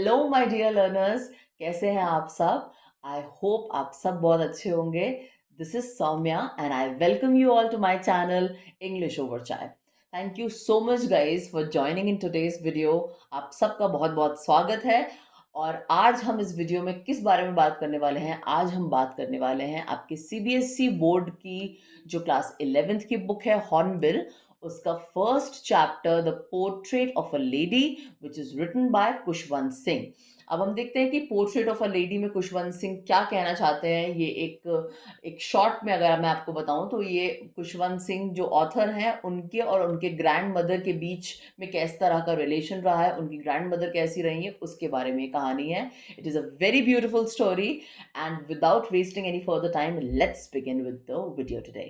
Hello my dear learners, कैसे हैं आप सब? आई होप आप सब बहुत अच्छे होंगे। This is Saumya and I welcome you all to my channel English over chai. Thank you so much guys for joining in today's video. आप सबका बहुत बहुत स्वागत है। और आज हम इस वीडियो में किस बारे में बात करने वाले हैं? आज हम बात करने वाले हैं आपके सीबीएसई बोर्ड की जो क्लास 11th की बुक है हॉर्नबिल, उसका first chapter the portrait of a lady which is written by Khushwant Singh. अब हम देखते हैं कि पोर्ट्रेट ऑफ अ लेडी में खुशवंत सिंह क्या कहना चाहते हैं। ये एक शॉर्ट में अगर मैं आपको बताऊं तो ये खुशवंत सिंह जो ऑथर हैं उनके और उनके ग्रैंड मदर के बीच में किस तरह का रिलेशन रहा है, उनकी ग्रैंड मदर कैसी रही है, उसके बारे में ये कहानी है। It is a very beautiful story and without wasting any further time let's begin with the video today.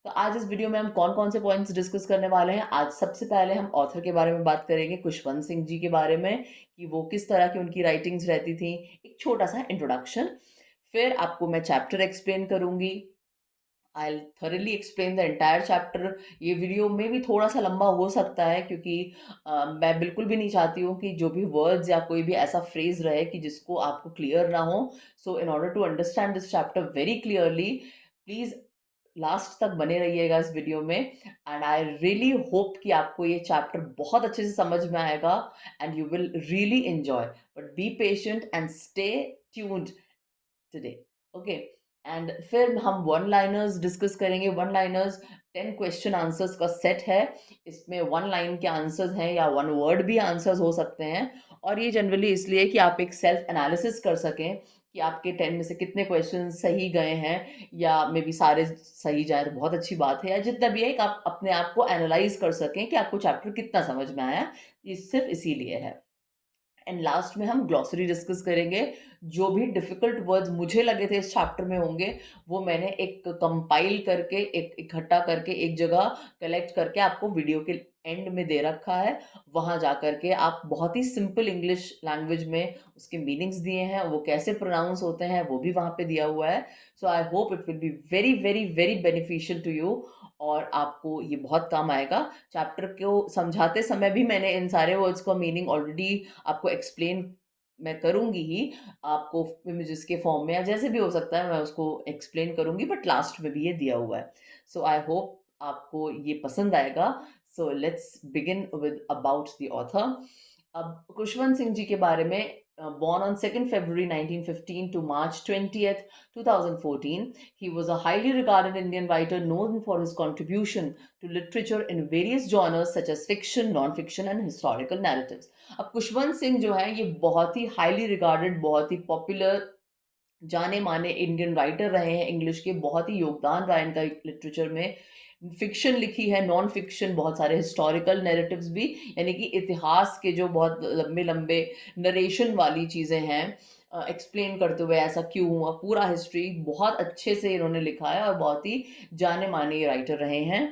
तो आज इस वीडियो में हम कौन कौन से पॉइंट्स डिस्कस करने वाले हैं। आज सबसे पहले हम ऑथर के बारे में बात करेंगे, खुशवंत सिंह जी के बारे में, कि वो किस तरह की उनकी राइटिंग्स रहती थी, एक छोटा सा इंट्रोडक्शन। फिर आपको मैं चैप्टर एक्सप्लेन करूंगी। I thoroughly explain the entire chapter. ये वीडियो में भी थोड़ा सा लंबा हो सकता है क्योंकि मैं बिल्कुल भी नहीं चाहती हूँ कि जो भी वर्ड्स या कोई भी ऐसा फ्रेज रहे कि जिसको आपको क्लियर ना हो। So in order to understand this chapter very clearly, please last तक बने रहिएगा इस वीडियो में। एंड आई रियली होप कि आपको ये चैप्टर बहुत अच्छे से समझ में आएगा and you will really enjoy. But be patient and stay tuned today. Okay. And फिर हम वन लाइनर्स डिस्कस करेंगे। वन लाइनर्स 10 क्वेश्चन आंसर्स का सेट है। इसमें वन लाइन के आंसर्स हैं या वन वर्ड भी आंसर्स हो सकते हैं। और ये जनरली इसलिए कि आप एक सेल्फ एनालिसिस कर सकें कि आपके 10 में से कितने क्वेश्चन सही गए हैं, या मे बी सारे सही जाए तो बहुत अच्छी बात है, या जितना भी है कि आप अपने आप को एनालाइज कर सकें कि आपको चैप्टर कितना समझ में आया। ये सिर्फ इसीलिए है। एंड लास्ट में हम ग्लॉसरी डिस्कस करेंगे। जो भी डिफिकल्ट वर्ड्स मुझे लगे थे इस चैप्टर में होंगे, वो मैंने एक कंपाइल करके, एक इकट्ठा करके, एक जगह कलेक्ट करके आपको वीडियो के एंड में दे रखा है। वहां जा करके आप बहुत ही सिंपल इंग्लिश लैंग्वेज में उसके मीनिंग्स दिए हैं, वो कैसे प्रोनाउंस होते हैं वो भी वहां पे दिया हुआ है। So I hope it will be very very very beneficial to you और आपको ये बहुत काम आएगा। चैप्टर को समझाते समय भी मैंने इन सारे वर्ड्स का मीनिंग ऑलरेडी आपको एक्सप्लेन मैं करूंगी ही। आपको इमेजेस के फॉर्म में या जैसे भी हो सकता है मैं उसको एक्सप्लेन करूंगी, बट लास्ट में भी ये दिया हुआ है। सो आई होप आपको ये पसंद आएगा। So let's begin with about the author. अब खुशवंत सिंह जी के बारे में, born on 2nd February 1915 to March 20th 2014, he was a highly regarded Indian writer known for his contribution to literature in various genres such as fiction, non-fiction and historical narratives. अब खुशवंत सिंह जो है ये बहुत ही highly regarded, बहुत ही popular, जाने माने Indian writer रहे हैं इंग्लिश के। बहुत ही योगदान रहा है इनका लिटरेचर में। फिक्शन लिखी है, नॉन फिक्शन, बहुत सारे हिस्टोरिकल नैरेटिव्स भी, यानी कि इतिहास के जो बहुत लंबे लंबे नरेशन वाली चीजें हैं, एक्सप्लेन करते हुए ऐसा क्यों हुआ, पूरा हिस्ट्री बहुत अच्छे से इन्होंने लिखा है और बहुत ही जाने माने राइटर रहे हैं।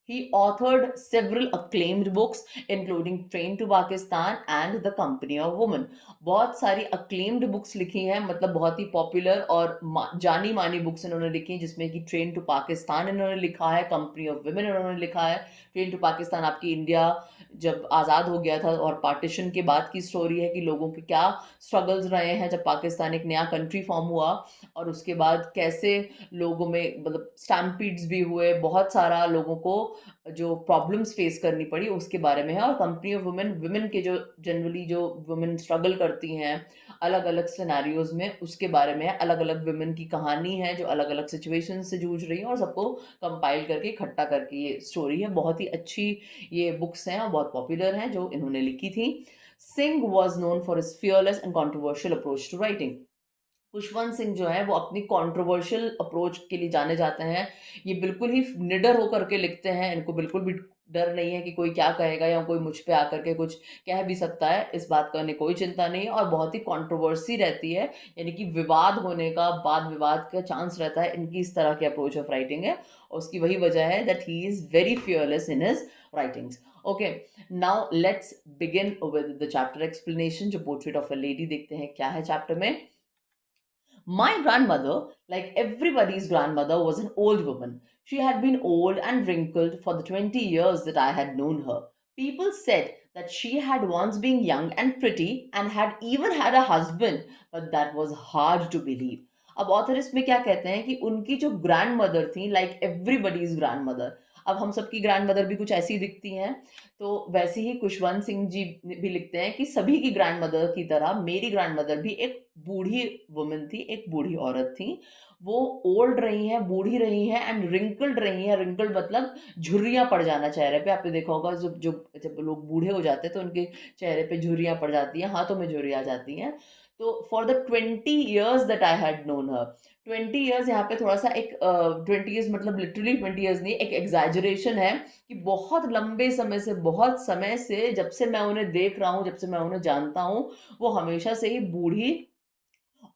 He authored several acclaimed books including Train to Pakistan and The Company of Women. बहुत सारी acclaimed books लिखी हैं, मतलब बहुत ही पॉपुलर और जानी मानी बुक्स इन्होंने लिखी हैं, जिसमें कि ट्रेन टू पाकिस्तान इन्होंने लिखा है, कंपनी ऑफ वुमेन इन्होंने लिखा है। ट्रेन टू पाकिस्तान आपकी इंडिया जब आज़ाद हो गया था और पार्टीशन के बाद की स्टोरी है कि लोगों के क्या स्ट्रगल्स रहे हैं जब पाकिस्तान एक नया कंट्री फॉर्म हुआ, और उसके बाद कैसे लोगों में मतलब स्टैम्पीड्स भी हुए, बहुत सारा लोगों को जो प्रॉब्लम्स फेस करनी पड़ी उसके बारे में है। और कंपनी ऑफ वुमेन, वुमेन के जो जनरली जो वुमेन स्ट्रगल करती हैं अलग अलग सिनेरियोज में, उसके बारे में है। अलग अलग वुमेन की कहानी है जो अलग अलग सिचुएशन से जूझ रही है और सबको कंपाइल करके इकट्ठा करके ये स्टोरी है। बहुत ही अच्छी ये बुक्स हैं और बहुत पॉपुलर हैं जो इन्होंने लिखी थी। Singh was known for his fearless and controversial approach to writing. Khushwant Singh जो है वो अपनी कंट्रोवर्शियल अप्रोच के लिए जाने जाते हैं। ये बिल्कुल ही निडर होकर के लिखते हैं, इनको बिल्कुल भी डर नहीं है कि कोई क्या कहेगा या कोई मुझ पे आकर के कुछ कह भी सकता है, इस बात का इन्हें कोई चिंता नहीं है। और बहुत ही कंट्रोवर्सी रहती है, यानी कि विवाद होने का, वाद विवाद का चांस रहता है, इनकी इस तरह की अप्रोच ऑफ राइटिंग है। और उसकी वही वजह है that he is very fearless in his writings. Okay, now let's begin with the chapter explanation. जो पोर्ट्रेट ऑफ अ लेडी देखते हैं क्या है चैप्टर में। My grandmother, like everybody's grandmother, was an old woman. She had been old and wrinkled for the 20 years that I had known her. People said that she had once been young and pretty and had even had a husband, but that was hard to believe. अब author इसमें क्या कहते हैं कि उनकी जो grand mother थी, like everybody's grand mother, अब हम सबकी ग्रैंड मदर भी कुछ ऐसी दिखती हैं, तो वैसे ही खुशवंत सिंह जी भी लिखते हैं कि सभी की ग्रैंड मदर की तरह मेरी ग्रैंड मदर भी एक बूढ़ी वुमन थी, एक बूढ़ी औरत थी। वो ओल्ड रही हैं, बूढ़ी रही हैं एंड रिंकल्ड रही हैं। रिंकल्ड मतलब झुर्रियाँ पड़ जाना चेहरे पे। आपने देखा होगा जो जो जब लोग बूढ़े हो जाते हैं तो उनके चेहरे पे झुर्रियाँ पड़ जाती हैं, हाथों में झुर्रियाँ आ जाती हैं। तो for the 20 years that I had known her, 20 years यहाँ पे थोड़ा सा एक 20 ईयर्स मतलब लिटरली 20 ईयर्स नहीं, एक एग्जैजरेशन है कि बहुत लंबे समय से, बहुत समय से, जब से मैं उन्हें देख रहा हूँ, जब से मैं उन्हें जानता हूँ, वो हमेशा से ही बूढ़ी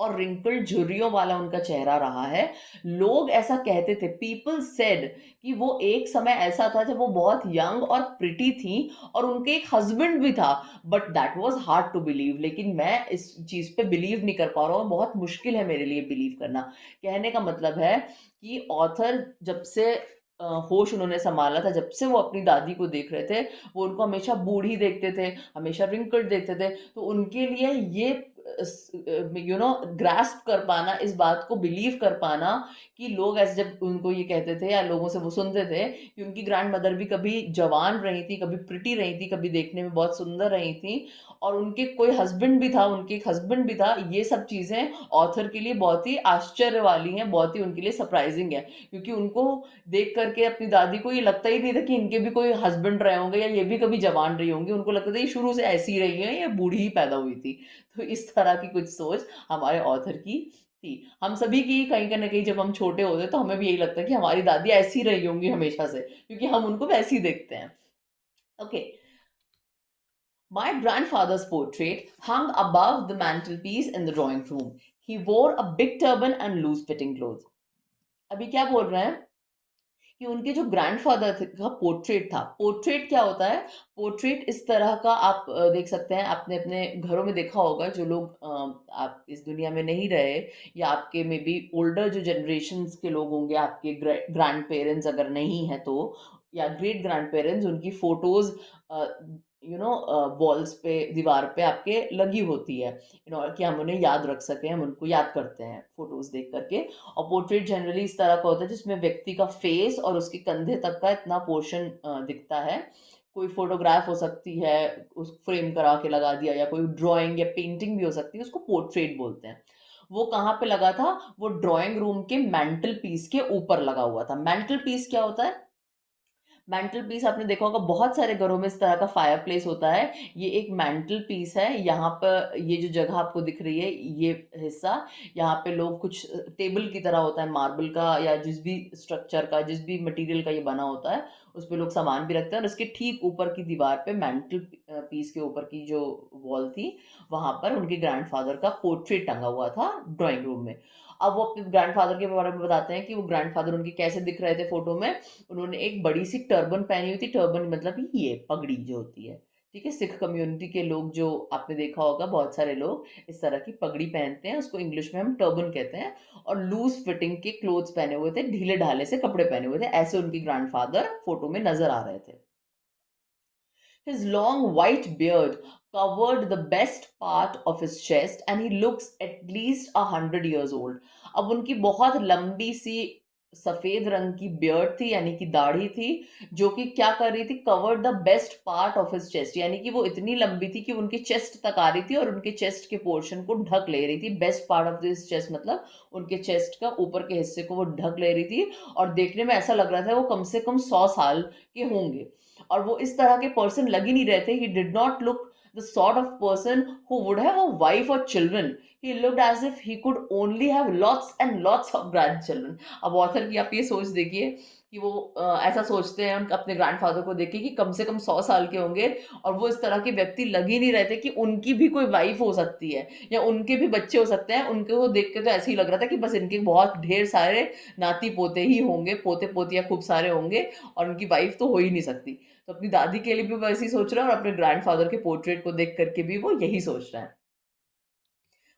और रिंकल्ड झुर्रियों वाला उनका चेहरा रहा है। लोग ऐसा कहते थे, पीपल सेड, कि वो एक समय ऐसा था जब वो बहुत यंग और प्रिटी थी और उनके एक हस्बैंड भी था, but that was hard to believe. लेकिन मैं इस चीज पे बिलीव नहीं कर पा रहा हूँ, बहुत मुश्किल है मेरे लिए बिलीव करना। कहने का मतलब है कि ऑथर जब से होश उन्होंने संभाला था, जब से वो अपनी दादी को देख रहे थे, वो उनको हमेशा बूढ़ी देखते थे, हमेशा रिंकल्ड देखते थे। तो उनके लिए ये ग्रास्प कर पाना, इस बात को बिलीव कर पाना कि लोग ऐसे जब उनको ये कहते थे या लोगों से वो सुनते थे कि उनकी ग्रैंड मदर भी कभी जवान रही थी, कभी प्रिटी रही थी, कभी देखने में बहुत सुंदर रही थी, और उनके कोई हस्बैंड भी था, उनके एक हस्बैंड भी था। ये सब चीजें ऑथर के लिए बहुत ही आश्चर्य वाली हैं, बहुत ही उनके लिए सरप्राइजिंग है, क्योंकि उनको देख करके अपनी दादी को ये लगता ही नहीं था कि इनके भी कोई हस्बैंड रहे होंगे या ये भी कभी जवान रही होंगी। उनको लगता था ये शुरू से ऐसी रही है, ये बूढ़ी ही पैदा हुई थी। तो इस तरह की कुछ सोच हमारे ऑथर की थी। हम सभी की कहीं ना कहीं जब हम छोटे होते तो हमें भी यही लगता है कि हमारी दादी ऐसी रही होंगी हमेशा से, क्योंकि हम उनको वैसे ही देखते हैं। Okay, my grandfather's portrait hung above the mantelpiece in the drawing room. He wore a big turban and loose fitting clothes. अभी क्या बोल रहे हैं कि उनके जो ग्रैंडफादर का पोर्ट्रेट था। पोर्ट्रेट क्या होता है? पोर्ट्रेट इस तरह का आप देख सकते हैं, आपने अपने घरों में देखा होगा, जो लोग आप इस दुनिया में नहीं रहे या आपके में बी ओल्डर जो जनरेशन्स के लोग होंगे, आपके ग्रैंड पेरेंट्स अगर नहीं है तो, या ग्रेट ग्रैंड पेरेंट्स, उनकी फोटोज वॉल्स पे, दीवार पे आपके लगी होती है, कि हम उन्हें याद रख सकें, हम उनको याद करते हैं फोटोज देख करके। और पोर्ट्रेट जनरली इस तरह का होता है जिसमें व्यक्ति का फेस और उसके कंधे तक का इतना पोर्शन दिखता है। कोई फोटोग्राफ हो सकती है, उस फ्रेम करा के लगा दिया, या कोई ड्राइंग या पेंटिंग भी हो सकती है, उसको पोर्ट्रेट बोलते हैं। वो कहाँ पे लगा था? वो ड्राइंग रूम के मैंटल पीस के ऊपर लगा हुआ था। मैंटल पीस क्या होता है? मैंटल पीस आपने देखा होगा, बहुत सारे घरों में इस तरह का फायर प्लेस होता है। ये एक मैंटल पीस है। यहाँ पर ये जो जगह आपको दिख रही है, ये हिस्सा, यहाँ पे लोग कुछ टेबल की तरह होता है, मार्बल का या जिस भी स्ट्रक्चर का, जिस भी मटेरियल का ये बना होता है, उस पे लोग सामान भी रखते हैं। और उसके ठीक ऊपर की दीवार पे, मैंटल पीस के ऊपर की जो वॉल थी, वहां पर उनके ग्रैंडफादर का पोर्ट्रेट टंगा हुआ था ड्राइंग रूम में। अब वो अपने ग्रैंडफादर के बारे में बताते हैं कि वो ग्रैंडफादर उनके कैसे दिख रहे थे फोटो में। उन्होंने एक बड़ी सी टर्बन पहनी हुई थी। टर्बन मतलब ये पगड़ी जो होती है, ठीक है। सिख कम्युनिटी के लोग, जो आपने देखा होगा, बहुत सारे लोग इस तरह की पगड़ी पहनते हैं, उसको इंग्लिश में हम टर्बन कहते हैं। और लूज फिटिंग के क्लोथ्स पहने हुए थे, ढीले ढाले से कपड़े पहने हुए थे, ऐसे उनके ग्रैंडफादर फोटो में नजर आ रहे थे। His long white beard covered the best part of his chest and he looks at least 100 years old. अब उनकी बहुत लंबी सी सफेद रंग की बियर्ड थी, यानी कि दाढ़ी थी, जो कि क्या कर रही थी? Covered the best part of his chest, यानी कि वो इतनी लंबी थी कि उनके चेस्ट तक आ रही थी और उनके चेस्ट के पोर्शन को ढक ले रही थी। Best part of this chest मतलब उनके चेस्ट का ऊपर के हिस्से को वो ढक ले रही थी, और देखने में ऐसा लग रहा था वो कम से कम 100 साल के होंगे। और वो इस तरह के पर्सन लग ही नहीं रहे थे। He did not look the sort of person who would have a wife और children. He looked as if he could only have lots and lots of grand children. अब ऑथर की आप ये सोच देखिए कि वो ऐसा सोचते हैं अपने ग्रैंडफादर को देख के कि कम से कम 100 साल के होंगे, और वो इस तरह के व्यक्ति लग ही नहीं रहे थे कि उनकी भी कोई वाइफ हो सकती है या उनके भी बच्चे हो सकते हैं। उनको देख के तो ऐसे ही लग रहा था कि बस इनके बहुत ढेर सारे नाती पोते ही होंगे, पोते पोतियां खूब सारे होंगे, और उनकी वाइफ तो हो ही नहीं सकती। तो अपनी दादी के लिए भी वो ऐसे ही सोच रहा है, और अपने ग्रैंडफादर के पोर्ट्रेट को देख करके भी वो यही सोच रहा है।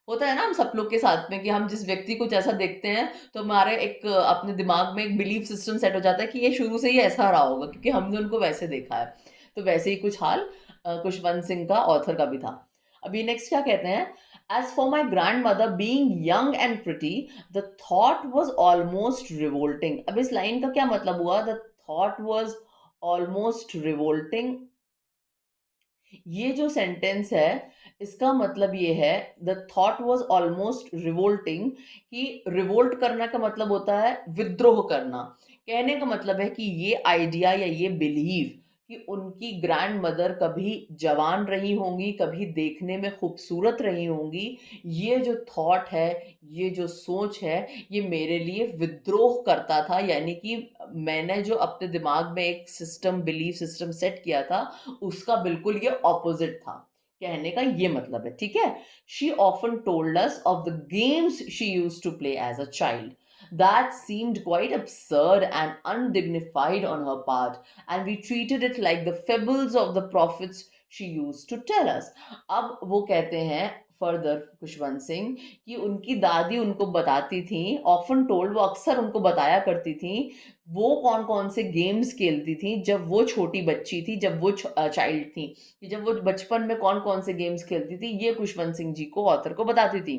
होता है ना हम सब लोग के साथ में कि हम जिस व्यक्ति को जैसा देखते हैं, तो हमारे एक अपने दिमाग में एक बिलीफ सिस्टम सेट हो जाता है कि ये शुरू से ही ऐसा रहा होगा, क्योंकि हमने उनको वैसे देखा है। तो वैसे ही कुछ हाल खुशवंत सिंह का, ऑथर का भी था। अभी नेक्स्ट क्या कहते हैं, as for my grandmother being young and pretty the thought was almost revolting. अब इस लाइन का क्या मतलब हुआ, the thought was almost revolting. ये जो सेंटेंस है इसका मतलब ये है, the thought was almost revolting, कि रिवोल्ट करना का मतलब होता है विद्रोह करना। कहने का मतलब है कि ये आइडिया या ये बिलीव कि उनकी ग्रैंड मदर कभी जवान रही होंगी, कभी देखने में खूबसूरत रही होंगी, ये जो थॉट है, ये जो सोच है, ये मेरे लिए विद्रोह करता था। यानी कि मैंने जो अपने दिमाग में एक सिस्टम, बिलीफ सिस्टम सेट किया था, उसका बिल्कुल ये ऑपोजिट था। कहने का ये मतलब है, ठीक है। She often told us of the games she used to play as a child that seemed quite absurd and undignified on her part, and we treated it like the fables of the prophets she used to tell us. अब वो कहते हैं further Khushwant Singh कि उनकी दादी उनको बताती थी, ऑफन टोल्ड, वो अक्सर उनको बताया करती थी, वो कौन कौन से गेम्स खेलती थी जब वो छोटी बच्ची थी, जब वो चाइल्ड थी, कि जब वो बचपन में कौन कौन से गेम्स खेलती थी, ये खुशवंत सिंह जी को, ऑथर को बताती थी।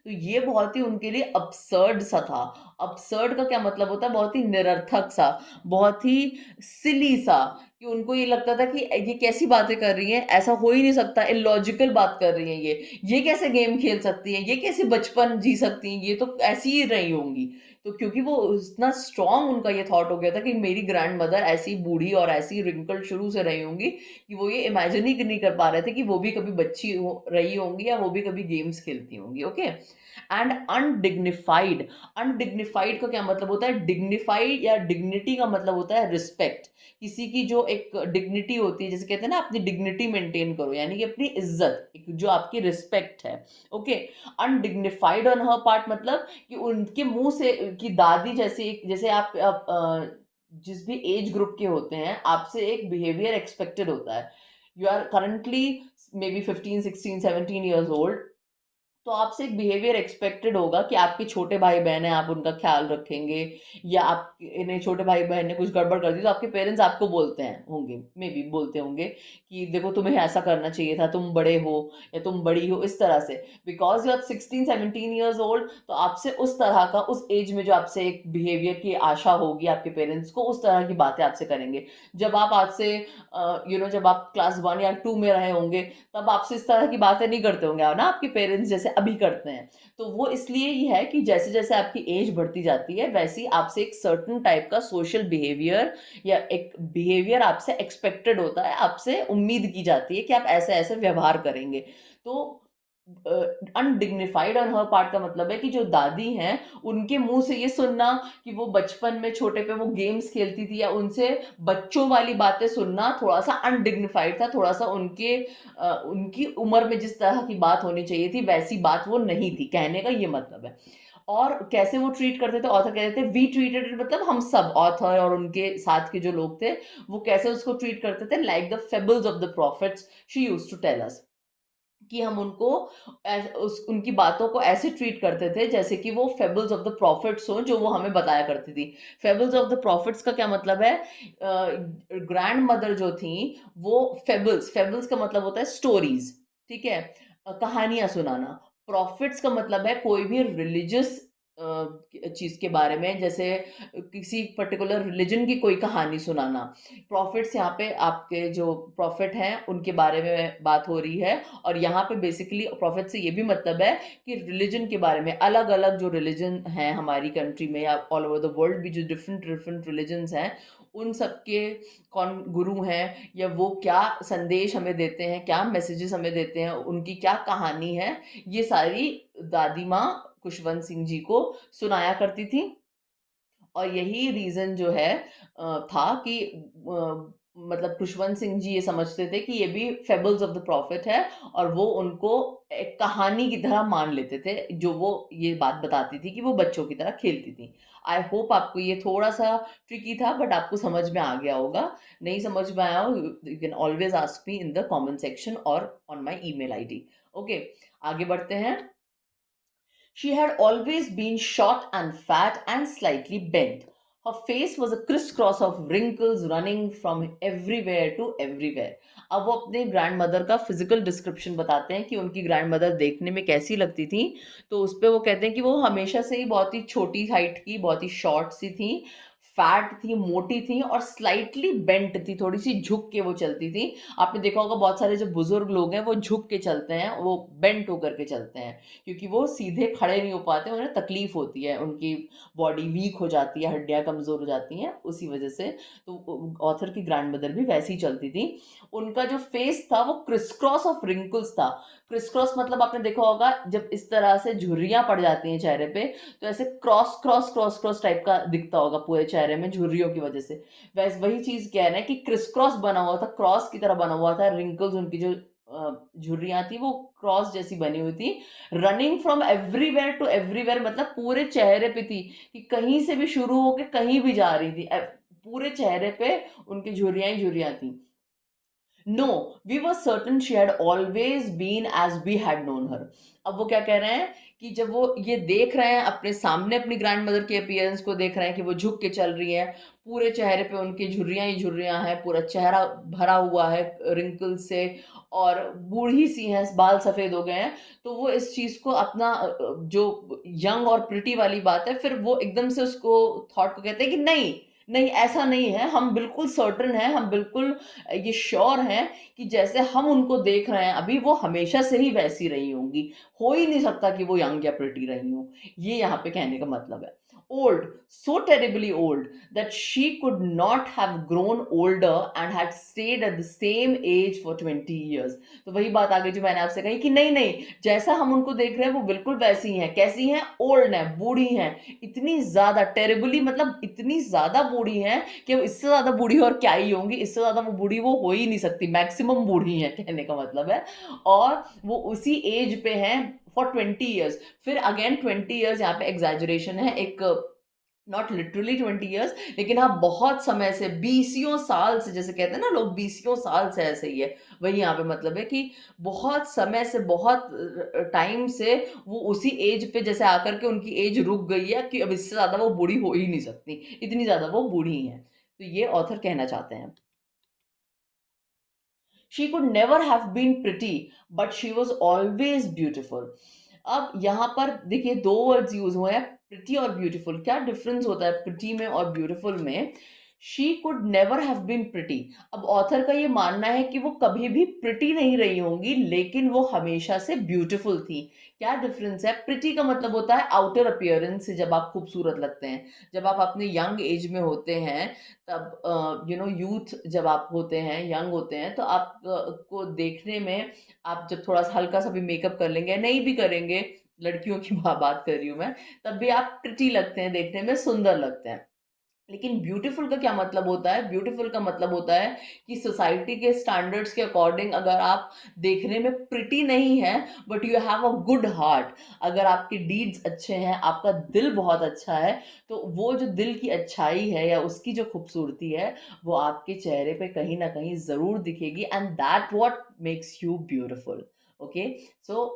तो ये बहुत ही उनके लिए absurd सा था। absurd का क्या मतलब होता है, बहुत ही निरर्थक सा, बहुत ही सिली सा, कि उनको ये लगता था कि ये कैसी बातें कर रही हैं, ऐसा हो ही नहीं सकता, इलॉजिकल बात कर रही हैं ये कैसे गेम खेल सकती हैं, ये कैसे बचपन जी सकती हैं, ये तो ऐसी ही रही होंगी। तो क्योंकि वो इतना स्ट्रांग उनका ये थॉट हो गया था कि मेरी ग्रैंड मदर ऐसी बूढ़ी और ऐसी रिंकल्ड शुरू से रही होंगी, कि वो ये इमेजिन ही नहीं कर पा रहे थे कि वो भी कभी बच्ची रही होंगी या वो भी कभी गेम्स खेलती होंगी। ओके। एंड अनडिग्निफाइड, अनडिग्निफाइड का क्या मतलब होता है, डिग्निफाइड या डिग्निटी का मतलब होता है रिस्पेक्ट। किसी की जो एक डिग्निटी होती है, जैसे कहते हैं ना अपनी डिग्निटी मेंटेन करो, यानी कि अपनी इज्जत, जो आपकी रिस्पेक्ट है। Okay. Undignified on her part मतलब कि उनके मुंह से, कि दादी जैसे, जैसे आप जिस भी एज ग्रुप के होते हैं, आपसे एक बिहेवियर एक्सपेक्टेड होता है। You are currently maybe 15, 16, 17 years old, तो आपसे एक बिहेवियर एक्सपेक्टेड होगा कि आपके छोटे भाई बहन है, आप उनका ख्याल रखेंगे, या आप इन्हें, छोटे भाई बहन ने कुछ गड़बड़ कर दी तो आपके पेरेंट्स आपको बोलते हैं होंगे, मे बी बोलते होंगे कि देखो तुम्हें ऐसा करना चाहिए था, तुम बड़े हो या तुम बड़ी हो, इस तरह से। Because you are 16, 17 years old, तो आपसे उस तरह का, उस एज में जो आपसे एक बिहेवियर की आशा होगी आपके पेरेंट्स को, उस तरह की बातें आपसे करेंगे। जब आप आज से जब आप क्लास 1 या 2 में रहे होंगे, तब आपसे इस तरह की बातें नहीं करते होंगे ना आपके पेरेंट्स, जैसे अभी करते हैं। तो वो इसलिए ही है कि जैसे जैसे आपकी एज बढ़ती जाती है, वैसे ही आपसे एक सर्टन टाइप का सोशल बिहेवियर या एक बिहेवियर आपसे एक्सपेक्टेड होता है, आपसे उम्मीद की जाती है कि आप ऐसे ऐसे व्यवहार करेंगे। तो अनडिग्निफाइड ऑन हर पार्ट का मतलब है कि जो दादी हैं, उनके मुंह से ये सुनना कि वो बचपन में छोटे पे वो गेम्स खेलती थी, या उनसे बच्चों वाली बातें सुनना थोड़ा सा अनडिग्निफाइड था, थोड़ा सा उनकी उम्र में जिस तरह की बात होनी चाहिए थी वैसी बात वो नहीं थी। कहने का ये मतलब है। और कैसे वो ट्रीट करते थे, ऑथर कहते थे वी ट्रीटेड इट, मतलब हम सब, ऑथर और उनके साथ के जो लोग थे, वो कैसे उसको ट्रीट करते थे, like the fables of the prophets she used to tell us, कि हम उनको उनकी बातों को ऐसे ट्रीट करते थे जैसे कि वो फेबल्स ऑफ द प्रॉफिट्स हो, जो वो हमें बताया करती थी। फेबल्स ऑफ द प्रॉफिट्स का क्या मतलब है, ग्रैंड मदर जो थी, वो फेबल्स, फेबल्स का मतलब होता है स्टोरीज, ठीक है, कहानियां सुनाना। प्रॉफिट्स का मतलब है कोई भी रिलीजियस चीज के बारे में, जैसे किसी पर्टिकुलर रिलीजन की कोई कहानी सुनाना। प्रॉफिट्स, यहाँ पे आपके जो प्रॉफिट हैं उनके बारे में बात हो रही है। और यहाँ पे बेसिकली प्रॉफिट से ये भी मतलब है कि रिलीजन के बारे में, अलग अलग जो रिलीजन है हमारी कंट्री में या ऑल ओवर द वर्ल्ड भी, जो डिफरेंट डिफरेंट रिलीजन्स हैं, उन सबके कौन गुरु हैं, या वो क्या संदेश हमें देते हैं, क्या मैसेजेस हमें देते हैं, उनकी क्या कहानी है, ये सारी दादी माँ खुशवंत सिंह जी को सुनाया करती थी। और यही रीजन जो है था कि मतलब खुशवंत सिंह जी ये समझते थे कि ये भी फेबल्स ऑफ द प्रॉफिट है, और वो उनको एक कहानी की तरह मान लेते थे, जो वो ये बात बताती थी कि वो बच्चों की तरह खेलती थी। आई होप आपको ये थोड़ा सा ट्रिकी था, बट आपको समझ में आ गया होगा। नहीं समझ में आया हो, you can always ask me in the comment section और on my email ID. Okay, आगे बढ़ते हैं। She had always been short and fat and slightly bent. Her face was a crisscross of wrinkles running from everywhere to everywhere. अब वो अपने grand mother का physical description बताते हैं कि उनकी ग्रैंड मदर देखने में कैसी लगती थी। तो उस पे वो कहते हैं कि वो हमेशा से ही बहुत ही छोटी हाइट की, बहुत ही शॉर्ट सी थी, फैट थी, मोटी थी और स्लाइटली बेंट थी, थोड़ी सी झुक के वो चलती थी। आपने देखा होगा बहुत सारे जो बुजुर्ग लोग हैं वो झुक के चलते हैं, वो बेंट होकर के चलते हैं, क्योंकि वो सीधे खड़े नहीं हो पाते, उन्हें तकलीफ होती है, उनकी बॉडी वीक हो जाती है, हड्डियाँ कमज़ोर हो जाती हैं उसी वज़ह से। तो ऑथर की ग्रैंडमदर भी वैसी ही चलती थी। उनका जो फेस था वो क्रिस क्रॉस ऑफ रिंकल्स था। क्रिस क्रॉस मतलब आपने देखा होगा जब इस तरह से झुर्रियाँ पड़ जाती हैं चेहरे पे, तो ऐसे cross, cross, cross, cross type का दिखता होगा पूरे चेहरे में झुर्रियों की वज़ह से। वही चीज़ कहना है कि क्रिस क्रॉस बना हुआ था, क्रॉस की तरह बना हुआ था, रिंकल्स उनकी जो झुर्रियाँ थी वो क्रॉस जैसी बनी हुई थी। Running from everywhere to everywhere मतलब पूरे चेहरे पे थी, कि कहीं से भी शुरू होके कहीं भी जा रही थी। पूरे चेहरे पे उनकी झुर्रियाँ ही झुर्रियाँ थी। No, we were certain she had always been as we had known her. अब वो क्या कह रहे हैं कि जब वो ये देख रहे हैं अपने सामने, अपनी ग्रैंड मदर के अपीयरेंस को देख रहे हैं कि वो झुक के चल रही है, पूरे चेहरे पे उनकी झुर्रियां ही झुर्रियां हैं, पूरा चेहरा भरा हुआ है रिंकल से, और बूढ़ी सी हैं, बाल सफेद हो गए हैं, तो वो इस चीज को अपना जो यंग और प्रिटी वाली बात है, फिर वो एकदम से उसको थॉट को कहते हैं कि नहीं, नहीं ऐसा नहीं है, हम बिल्कुल सर्टन हैं, हम बिल्कुल ये श्योर हैं कि जैसे हम उनको देख रहे हैं अभी, वो हमेशा से ही वैसी रही होंगी। हो ही नहीं सकता कि वो यंग या प्रिटी रही हों। ये यहाँ पे कहने का मतलब है। Old, so terribly old that she could not have grown older and had stayed at the same age for 20 years. तो वही बात आगे जो मैंने आपसे कही कि नहीं नहीं, जैसा हम उनको देख रहे हैं वो बिल्कुल वैसी हैं। कैसी हैं? ओल्ड हैं, बूढ़ी हैं, इतनी ज्यादा, टेरिबली मतलब इतनी ज्यादा बूढ़ी हैं कि वो इससे ज्यादा बूढ़ी और क्या ही होंगी, इससे ज्यादा वो बूढ़ी वो हो ही नहीं सकती, मैक्सिमम बूढ़ी हैं कहने का मतलब है। और वो उसी एज पे हैं फॉर 20 ईयर्स। फिर अगेन 20 ईयर्स यहाँ पे एग्जैजरेशन है, एक नॉट लिटरली 20 ईयर्स, लेकिन हाँ बहुत समय से, बीसियों साल से, जैसे कहते हैं ना लोग, बीसियों साल से ऐसे ही है, वही यहाँ पे मतलब है कि बहुत समय से, बहुत टाइम से वो उसी एज पे जैसे आकर के उनकी एज रुक गई है कि अब इससे ज्यादा वो बूढ़ी हो ही नहीं सकती, इतनी ज्यादा वो बूढ़ी हैं। तो ये ऑथर कहना चाहते हैं। She could never have been pretty but she was always beautiful. अब यहाँ पर देखिए दो वर्ड्स यूज हुए हैं, प्रिटी और ब्यूटीफुल। क्या डिफरेंस होता है प्रिटी में और ब्यूटीफुल में? She could never have been pretty. अब ऑथर का ये मानना है कि वो कभी भी प्रिटी नहीं रही होंगी, लेकिन वो हमेशा से ब्यूटीफुल थी। क्या डिफरेंस है? प्रिटी का मतलब होता है आउटर अपीयरेंस से जब आप खूबसूरत लगते हैं, जब आप अपने यंग एज में होते हैं, तब यूथ जब आप होते हैं, यंग होते हैं, तो आप को देखने में, आप जब थोड़ा सा हल्का सा भी मेकअप कर लेंगे, नहीं भी करेंगे, लड़कियों की बात कर रही हूँ मैं, तब भी आप प्रिटी लगते हैं, देखने में सुंदर लगते हैं। लेकिन ब्यूटीफुल का क्या मतलब होता है? ब्यूटीफुल का मतलब होता है कि सोसाइटी के स्टैंडर्ड्स के अकॉर्डिंग अगर आप देखने में प्रिटी नहीं है, but you have a good heart, अगर आपके डीड्स अच्छे हैं, आपका दिल बहुत अच्छा है, तो वो जो दिल की अच्छाई है या उसकी जो खूबसूरती है, वो आपके चेहरे पे कहीं ना कहीं जरूर दिखेगी, and that what makes you beautiful. Okay, so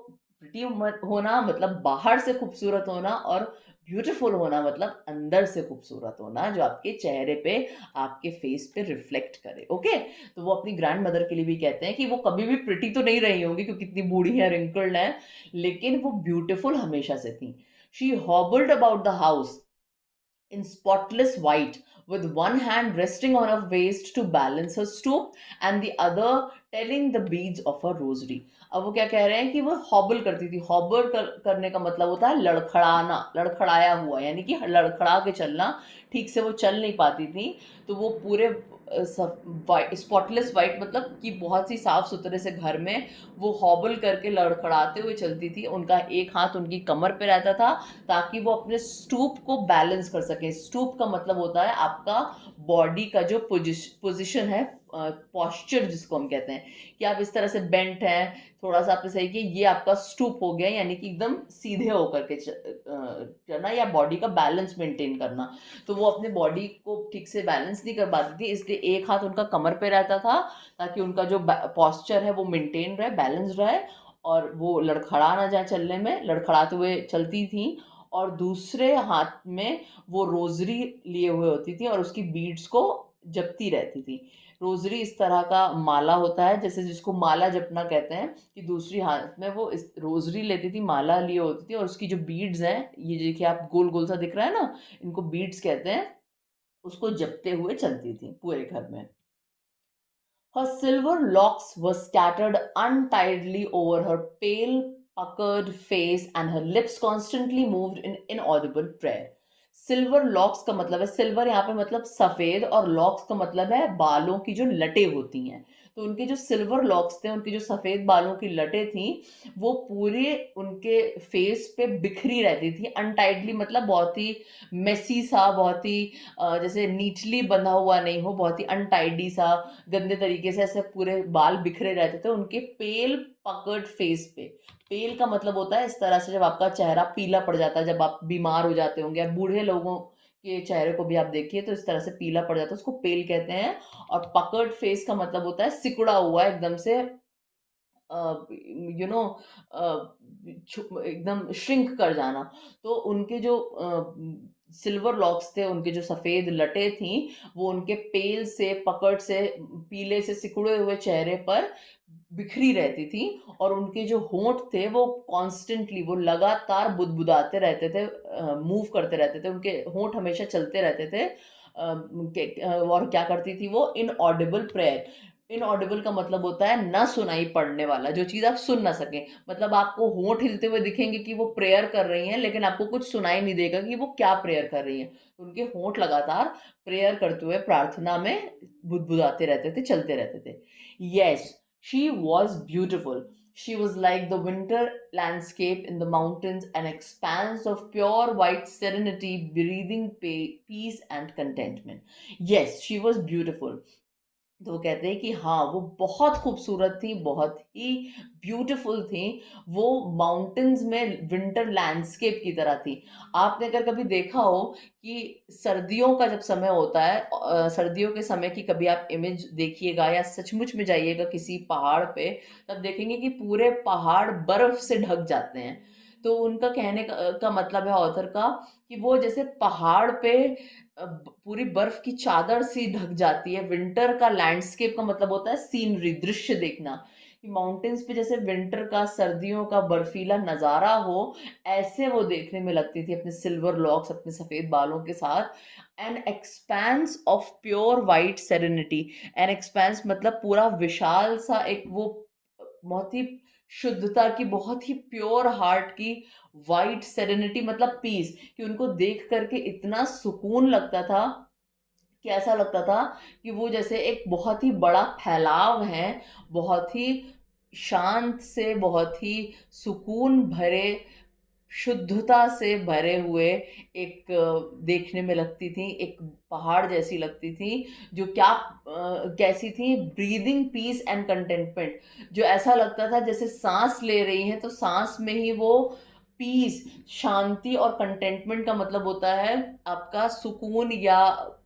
pretty होना मतलब बाहर से खूबसूरत होना, और ब्यूटीफुल होना मतलब अंदर से खूबसूरत होना, जो आपके चेहरे पे, आपके फेस पे रिफ्लेक्ट करे। ओके, तो वो अपनी ग्रैंड मदर के लिए भी कहते हैं कि वो कभी भी प्रिटी तो नहीं रही होंगी क्योंकि इतनी बूढ़ी है, रिंकल्ड है, लेकिन वो ब्यूटीफुल हमेशा से थी। She hobbled about the house in spotless white, with one hand resting on her waist to balance her stoop and the other telling the beads of her rosary. अब वो क्या कह रहे हैं कि वो हॉबल करती थी। करने का मतलब होता है लड़खड़ाना, लड़खड़ाया हुआ, यानी कि लड़खड़ा के चलना, ठीक से वो चल नहीं पाती थी। तो वो पूरे स्पॉटलेस वाइट मतलब कि बहुत ही साफ सुथरे से घर में वो हॉबल करके लड़खड़ाते हुए चलती थी। उनका एक हाथ उनकी कमर पे रहता था ताकि वो अपने स्टूप को बैलेंस कर सके। स्टूप का मतलब होता है आपका बॉडी का जो पोजिशन है, पॉस्चर जिसको हम कहते हैं, कि आप इस तरह से बेंट हैं, थोड़ा सा आपने सही किया, ये आपका स्टूप हो गया, यानी कि एकदम सीधे होकर के चलना या बॉडी का बैलेंस मेंटेन करना। तो वो अपने बॉडी को ठीक से बैलेंस नहीं कर पाती थी, इसलिए एक हाथ उनका कमर पे रहता था ताकि उनका जो पॉस्चर है वो मेंटेन रहे, बैलेंस रहे, और वो लड़खड़ा ना जाए चलने में, लड़खड़ाते हुए चलती थी। और दूसरे हाथ में वो रोजरी लिए हुए होती थी और उसकी बीड्स को जपती रहती थी। रोजरी इस तरह का माला होता है जैसे जिसको माला जपना कहते हैं, कि दूसरी हाथ में वो इस रोजरी लेती थी, माला लिए होती थी, और उसकी जो बीड्स हैं, ये देखिए आप गोल गोल सा दिख रहा है ना, इनको बीड्स कहते हैं, उसको जपते हुए चलती थी पूरे घर में। Her silver locks were scattered untidily over her pale, puckered face, and her lips constantly moved in inaudible prayer. Silver locks का मतलब है, सिल्वर यहाँ पे मतलब सफेद, और लॉक्स का मतलब है बालों की जो लटें होती हैं। तो उनके जो सिल्वर लॉक्स थे, उनकी जो सफेद बालों की लटें थी, वो पूरे उनके फेस पे बिखरी रहती थी। अनटाइडली मतलब बहुत ही मेसी सा, बहुत ही जैसे नीटली बंधा हुआ नहीं हो, बहुत ही अनटाइडी सा, गंदे तरीके से ऐसे पूरे बाल बिखरे रहते थे उनके पेल पकड़ फेस पे। पेल का मतलब होता है इस तरह से जब आपका चेहरा पीला पड़ जाता है, जब आप बीमार हो जाते होंगे, या बूढ़े लोगों के चेहरे को भी आप देखिए तो इस तरह से पीला पड़ जाता है, उसको पेल कहते हैं। और पकड़ फेस का मतलब होता है सिकुड़ा हुआ एकदम से, यू नो, एकदम श्रिंक कर जाना। तो उनके जो सिल्वर लॉक्स थे, उनके जो सफेद लटे थी, वो उनके पेल से, पकड़ से, पीले से सिकुड़े हुए चेहरे पर बिखरी रहती थी। और उनके जो होंठ थे वो कॉन्स्टेंटली, वो लगातार बुदबुदाते रहते थे, मूव करते रहते थे, उनके होंठ हमेशा चलते रहते थे। और क्या करती थी वो, इनऑडिबल प्रेयर। इनऑडिबल का मतलब होता है ना सुनाई पड़ने वाला, जो चीज आप सुन ना सके। मतलब आपको होंठ हिलते हुए दिखेंगे कि वो प्रेयर कर रही हैं, लेकिन आपको कुछ सुनाई नहीं देगा कि वो क्या प्रेयर कर रही हैं। तो उनके होंठ लगातार प्रेयर करते हुए प्रार्थना में बुदबुदाते रहते थे, चलते रहते थे। Yes, she was beautiful. She was like the winter landscape in the mountains, an expanse of pure white serenity, breathing peace and contentment. Yes, she was beautiful. तो वो कहते हैं कि हाँ, वो बहुत खूबसूरत थी, बहुत ही ब्यूटीफुल थी। वो माउंटेन्स में विंटर लैंडस्केप की तरह थी। आपने अगर कभी देखा हो कि सर्दियों का जब समय होता है, सर्दियों के समय की कभी आप इमेज देखिएगा या सचमुच में जाइएगा किसी पहाड़ पे, तब देखेंगे कि पूरे पहाड़ बर्फ से ढक जाते हैं। तो उनका कहने का मतलब है ऑथर का, कि वो जैसे पहाड़ पे पूरी बर्फ की चादर सी ढक जाती है। विंटर का लैंडस्केप का मतलब होता है सीनरी, दृश्य देखना, कि माउंटेन्स पे जैसे विंटर का, सर्दियों का बर्फीला नजारा हो, ऐसे वो देखने में लगती थी अपने सिल्वर लॉक्स, अपने सफेद बालों के साथ। An expense of pure white serenity. An expense मतलब पूरा विशाल सा एक वो, बहुत ही शुद्धता की, बहुत ही प्योर हार्ट की, वाइट सेरेनिटी मतलब पीस, कि उनको देख करके इतना सुकून लगता था, कि ऐसा लगता था कि वो जैसे एक बहुत ही बड़ा फैलाव है, बहुत ही शांत से, बहुत ही सुकून भरे, शुद्धता से भरे हुए एक, देखने में लगती थी, एक पहाड़ जैसी लगती थी, जो क्या कैसी थी, ब्रीदिंग पीस एंड कंटेंटमेंट। जो ऐसा लगता था जैसे सांस ले रही हैं तो सांस में ही वो पीस, शांति, और कंटेंटमेंट का मतलब होता है आपका सुकून या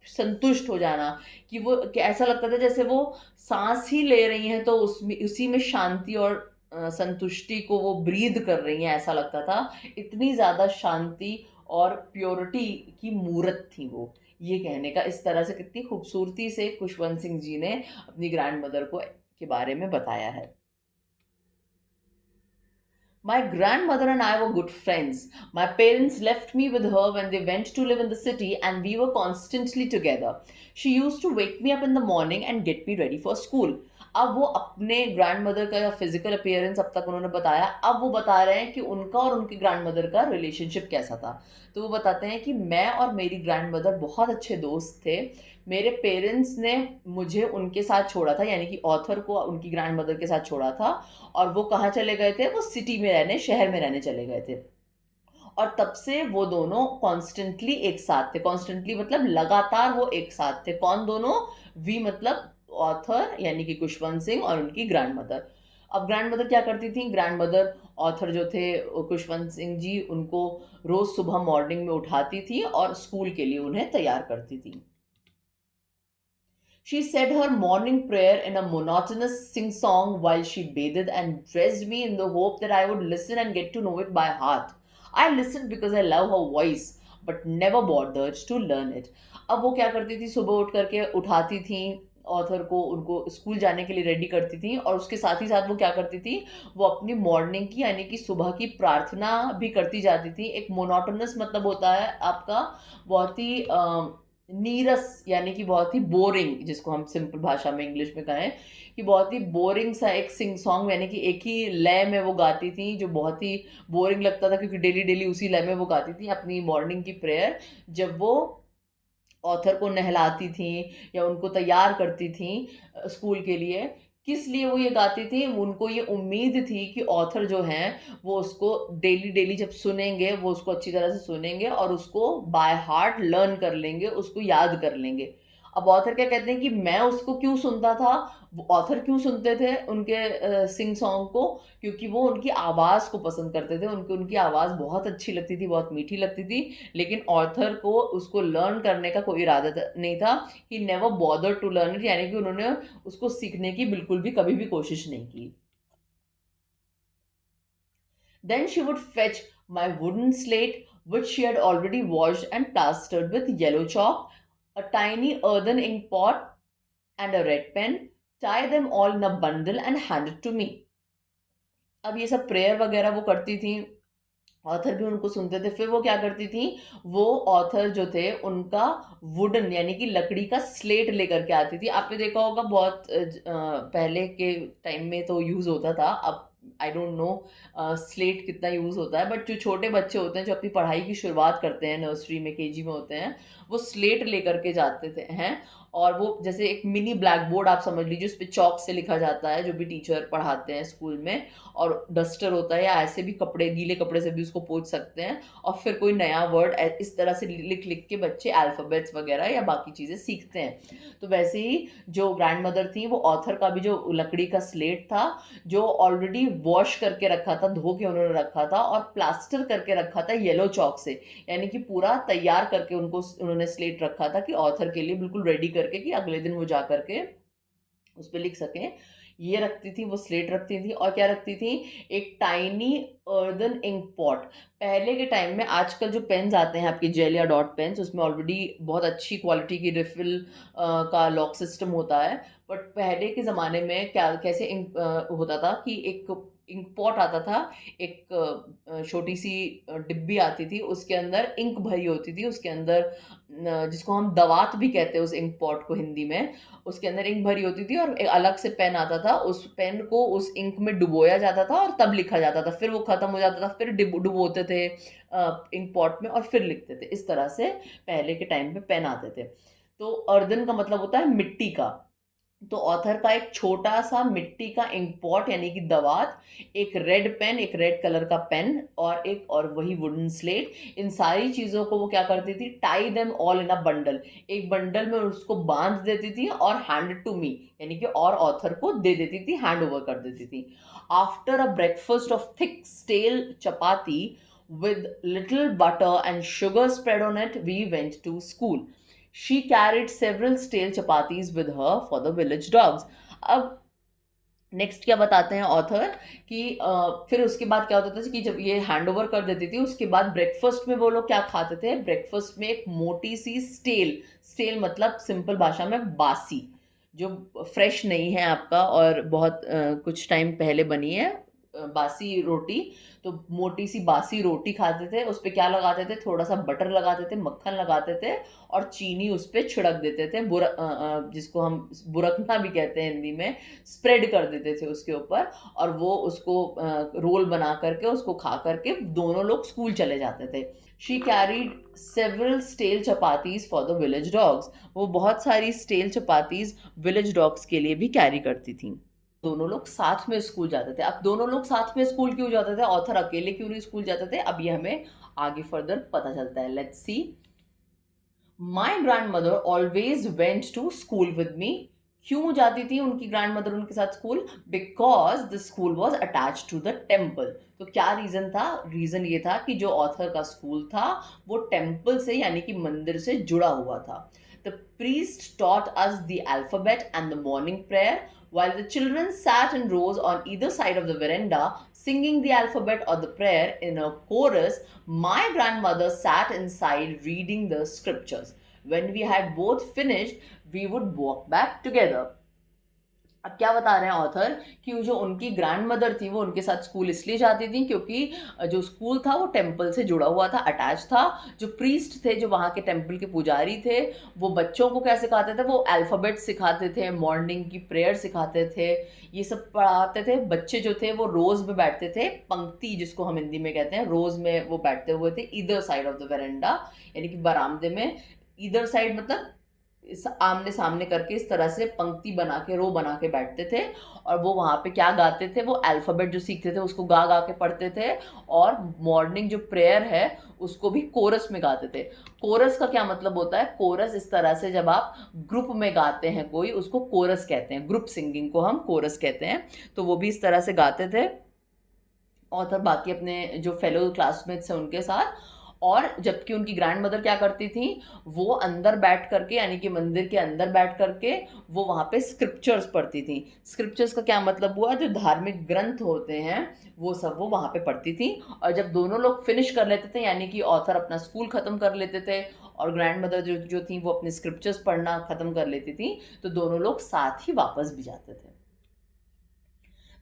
संतुष्ट हो जाना। कि वो, कि ऐसा लगता था जैसे वो सांस ही ले रही हैं तो उसमें, उसी में शांति और संतुष्टि को वो ब्रीद कर रही हैं, ऐसा लगता था। इतनी ज्यादा शांति और प्योरिटी की मूरत थी वो। ये कहने का, इस तरह से कितनी खूबसूरती से खुशवंत सिंह जी ने अपनी ग्रैंड मदर को के बारे में बताया है। My grandmother and I were good friends. My parents left me with her when they went to live in the city, and we were constantly together. She used to wake me up in the morning and get me ready for school. अब वो अपने grand mother का physical appearance अब तक उन्होंने बताया, अब वो बता रहे हैं कि उनका और उनकी ग्रैंड मदर का रिलेशनशिप कैसा था। तो वो बताते हैं कि मैं और मेरी ग्रैंड मदर बहुत अच्छे दोस्त थे। मेरे पेरेंट्स ने मुझे उनके साथ छोड़ा था, यानी कि ऑथर को उनकी ग्रैंड मदर के साथ छोड़ा था। और वो कहाँ चले गए थे, वो सिटी में रहने, शहर में रहने चले गए थे। और तब से वो दोनों कॉन्स्टेंटली एक साथ थे। कॉन्स्टेंटली मतलब लगातार वो एक साथ थे। कौन दोनों? वी मतलब ऑथर यानी कि खुशवंत सिंह और उनकी ग्रैंड मदर। अब ग्रैंड मदर क्या करती थी? ग्रैंड मदर ऑथर जो थे खुशवंत सिंह जी, उनको रोज सुबह मॉर्निंग में उठाती थी और स्कूल के लिए उन्हें तैयार करती थी। She said her morning prayer in a monotonous sing song while she bathed and dressed me in the hope that I would listen and get to know it by heart. I listen because I love her voice but never bothered to learn it. अब वो क्या करती थी, सुबह उठ करके उठाती थी ऑथर को, उनको स्कूल जाने के लिए रेडी करती थी, और उसके साथ ही साथ वो क्या करती थी, वो अपनी मॉर्निंग की यानी कि सुबह की प्रार्थना भी करती जाती थी। एक मोनोटोनस मतलब होता है आपका बहुत ही नीरस, यानी कि बहुत ही बोरिंग, जिसको हम सिंपल भाषा में इंग्लिश में कहें कि बहुत ही बोरिंग सा एक सिंग सॉन्ग, यानी कि एक ही लय में वो गाती थी, जो बहुत ही बोरिंग लगता था क्योंकि डेली डेली उसी लय में वो गाती थी अपनी मॉर्निंग की प्रेयर। जब वो ऑथर को नहलाती थी या उनको तैयार करती थी स्कूल के लिए, किस लिए वो ये गाती थी, उनको ये उम्मीद थी कि ऑथर जो हैं वो उसको डेली डेली जब सुनेंगे वो उसको अच्छी तरह से सुनेंगे और उसको बाय हार्ट लर्न कर लेंगे, उसको याद कर लेंगे। अब ऑथर क्या कहते हैं कि मैं उसको क्यों सुनता था, वो ऑथर क्यों सुनते थे उनके सिंग सॉन्ग को, क्योंकि वो उनकी आवाज़ को पसंद करते थे, उनको उनकी आवाज़ बहुत अच्छी लगती थी, बहुत मीठी लगती थी। लेकिन ऑथर को उसको लर्न करने का कोई इरादा नहीं था। He never bother to learn it, यानी कि उन्होंने उसको सीखने की बिल्कुल भी कभी भी कोशिश नहीं की। Then she would fetch my wooden slate which she had already washed and plastered with yellow chalk, a tiny earthen ink pot, and a red pen, tie them all in a bundle and hand it to me. अब ये सब prayer वगैरह वो करती थी, author भी उनको सुनते थे। फिर वो क्या करती थी, वो ऑथर जो थे उनका वुडन यानी कि लकड़ी का स्लेट लेकर के आती थी। आपने देखा होगा बहुत पहले के टाइम में तो यूज होता था, अब आई डोंट नो स्लेट कितना यूज होता है, बट जो छोटे बच्चे होते हैं जो अपनी पढ़ाई की शुरुआत करते हैं, नर्सरी में केजी में होते हैं, वो स्लेट लेकर के जाते थे हैं। और वो जैसे एक मिनी ब्लैक बोर्ड आप समझ लीजिए, उस पर चौक से लिखा जाता है जो भी टीचर पढ़ाते हैं स्कूल में, और डस्टर होता है या ऐसे भी कपड़े, गीले कपड़े से भी उसको पोंछ सकते हैं, और फिर कोई नया वर्ड इस तरह से लिख लिख के बच्चे अल्फाबेट्स वगैरह या बाकी चीज़ें सीखते हैं। तो वैसे ही जो ग्रैंड मदर थी, वो ऑथर का भी जो लकड़ी का स्लेट था, जो ऑलरेडी वॉश करके रखा था, धो के उन्होंने रखा था और प्लास्टर करके रखा था येलो चौक से, यानी कि पूरा तैयार करके उनको उन्होंने स्लेट रखा था कि ऑथर के लिए बिल्कुल रेडी करके कि अगले दिन वो जा करके उस पर लिख सकें। ये रखती थी, वो स्लेट रखती थी, और क्या रखती थी, एक टाइनी अर्दन इंक पॉट। पहले के टाइम में, आजकल जो पेन्स आते हैं आपके जेल या डॉट पेन्स, उसमें ऑलरेडी बहुत अच्छी क्वालिटी की रिफिल का लॉक सिस्टम होता है, बट पहले के ज़माने में क्या कैसे इंक होता था कि एक इंक पॉट आता था, एक छोटी सी डिब्बी आती थी, उसके अंदर इंक भरी होती थी, उसके अंदर जिसको हम दवात भी कहते हैं उस इंक पॉट को हिंदी में, उसके अंदर इंक भरी होती थी और एक अलग से पेन आता था, उस पेन को उस इंक में डुबोया जाता था और तब लिखा जाता था, फिर वो खत्म हो जाता था, फिर डुबोते थे इंक पॉट में और फिर लिखते थे। इस तरह से पहले के टाइम पे पेन आते थे। तो अर्दन का मतलब होता है मिट्टी का। तो ऑथर का एक छोटा सा मिट्टी का इंक पॉट यानी कि दवात, एक रेड पेन, एक रेड कलर का पेन, और एक और वही वुडन स्लेट, इन सारी चीजों को वो क्या करती थी, tie them all in a bundle, एक बंडल में उसको बांध देती थी और हैंड टू मी, यानी कि और ऑथर को दे देती थी, हैंड ओवर कर देती थी। After a breakfast of thick stale chapati with little butter and sugar spread on it, we went to school. She carried several stale chapatis with her for the village dogs. अब next क्या बताते हैं author कि फिर उसके बाद क्या होता था कि जब ये हैंड ओवर कर देती थी, उसके बाद ब्रेकफास्ट में वो लोग क्या खाते थे, ब्रेकफास्ट में एक मोटी सी स्टेल, स्टेल मतलब सिंपल भाषा में बासी, जो फ्रेश नहीं है आपका और बहुत कुछ टाइम पहले बनी है, बासी रोटी। तो मोटी सी बासी रोटी खाते थे, उस पे क्या लगाते थे, थोड़ा सा बटर लगाते थे, मक्खन लगाते थे, और चीनी उस पे छिड़क देते थे, जिसको हम बुरकना भी कहते हैं हिंदी में, स्प्रेड कर देते थे उसके ऊपर, और वो उसको रोल बना करके उसको खा करके दोनों लोग स्कूल चले जाते थे। She carried several stale chapatis for the village dogs, वो बहुत सारी स्टेल चपातीज विलेज डॉग्स के लिए भी कैरी करती थी। दोनों लोग साथ में स्कूल जाते थे। अब दोनों लोग साथ में स्कूल क्यों जाते थे, ऑथर अकेले क्यों नहीं स्कूल जाते थे, अब ये हमें आगे फर्दर पता चलता है। Let's see. My grandmother always went to school with me. क्यों जाती थी उनकी ग्रैंड मदर उनके साथ school, because the school was attach to the temple. तो क्या रीजन था, रीजन ये था कि जो ऑथर का स्कूल था वो टेम्पल से यानी कि मंदिर से जुड़ा हुआ था। The priest taught us the alphabet and the morning prayer, while the children sat in rows on either side of the veranda, singing the alphabet or the prayer in a chorus. My grandmother sat inside reading the scriptures. When we had both finished, we would walk back together. अब क्या बता रहे हैं author कि जो उनकी grand mother थी वो उनके साथ स्कूल इसलिए जाती थी क्योंकि जो स्कूल था वो टेम्पल से जुड़ा हुआ था, अटैच था। जो प्रीस्ट थे, जो वहाँ के टेम्पल के पुजारी थे, वो बच्चों को क्या सिखाते थे, वो अल्फ़ाबेट सिखाते थे, मॉर्निंग की प्रेयर सिखाते थे, ये सब पढ़ाते थे। बच्चे जो थे वो रोज़ में बैठते थे, पंक्ति जिसको हम हिंदी में कहते हैं, रोज़ में वो बैठते हुए थे either side of the veranda, यानी कि बरामदे में। ईदर साइड मतलब आमने सामने करके इस तरह से पंक्ति बना के, रो बना के बैठते थे। और वो वहाँ पे क्या गाते थे, वो अल्फ़ाबेट जो सीखते थे उसको गा गा के पढ़ते थे, और मॉर्निंग जो प्रेयर है उसको भी कोरस में गाते थे। कोरस का क्या मतलब होता है, कोरस इस तरह से जब आप ग्रुप में गाते हैं कोई, उसको कोरस कहते हैं। ग्रुप सिंगिंग को हम कोरस कहते हैं। तो वो भी इस तरह से गाते थे ऑथर बाकी अपने जो फेलो क्लासमेट्स हैं उनके साथ। और जबकि उनकी ग्रैंड मदर क्या करती थी, वो अंदर बैठ करके, यानी कि मंदिर के अंदर बैठ करके वो वहाँ पे स्क्रिप्चर्स पढ़ती थी। स्क्रिप्चर्स का क्या मतलब हुआ, जो धार्मिक ग्रंथ होते हैं वो सब वो वहाँ पे पढ़ती थी। और जब दोनों लोग फिनिश कर लेते थे, यानी कि ऑथर अपना स्कूल ख़त्म कर लेते थे और ग्रैंड मदर जो थी वो अपने स्क्रिप्चर्स पढ़ना ख़त्म कर लेती थी, तो दोनों लोग साथ ही वापस भी जाते थे।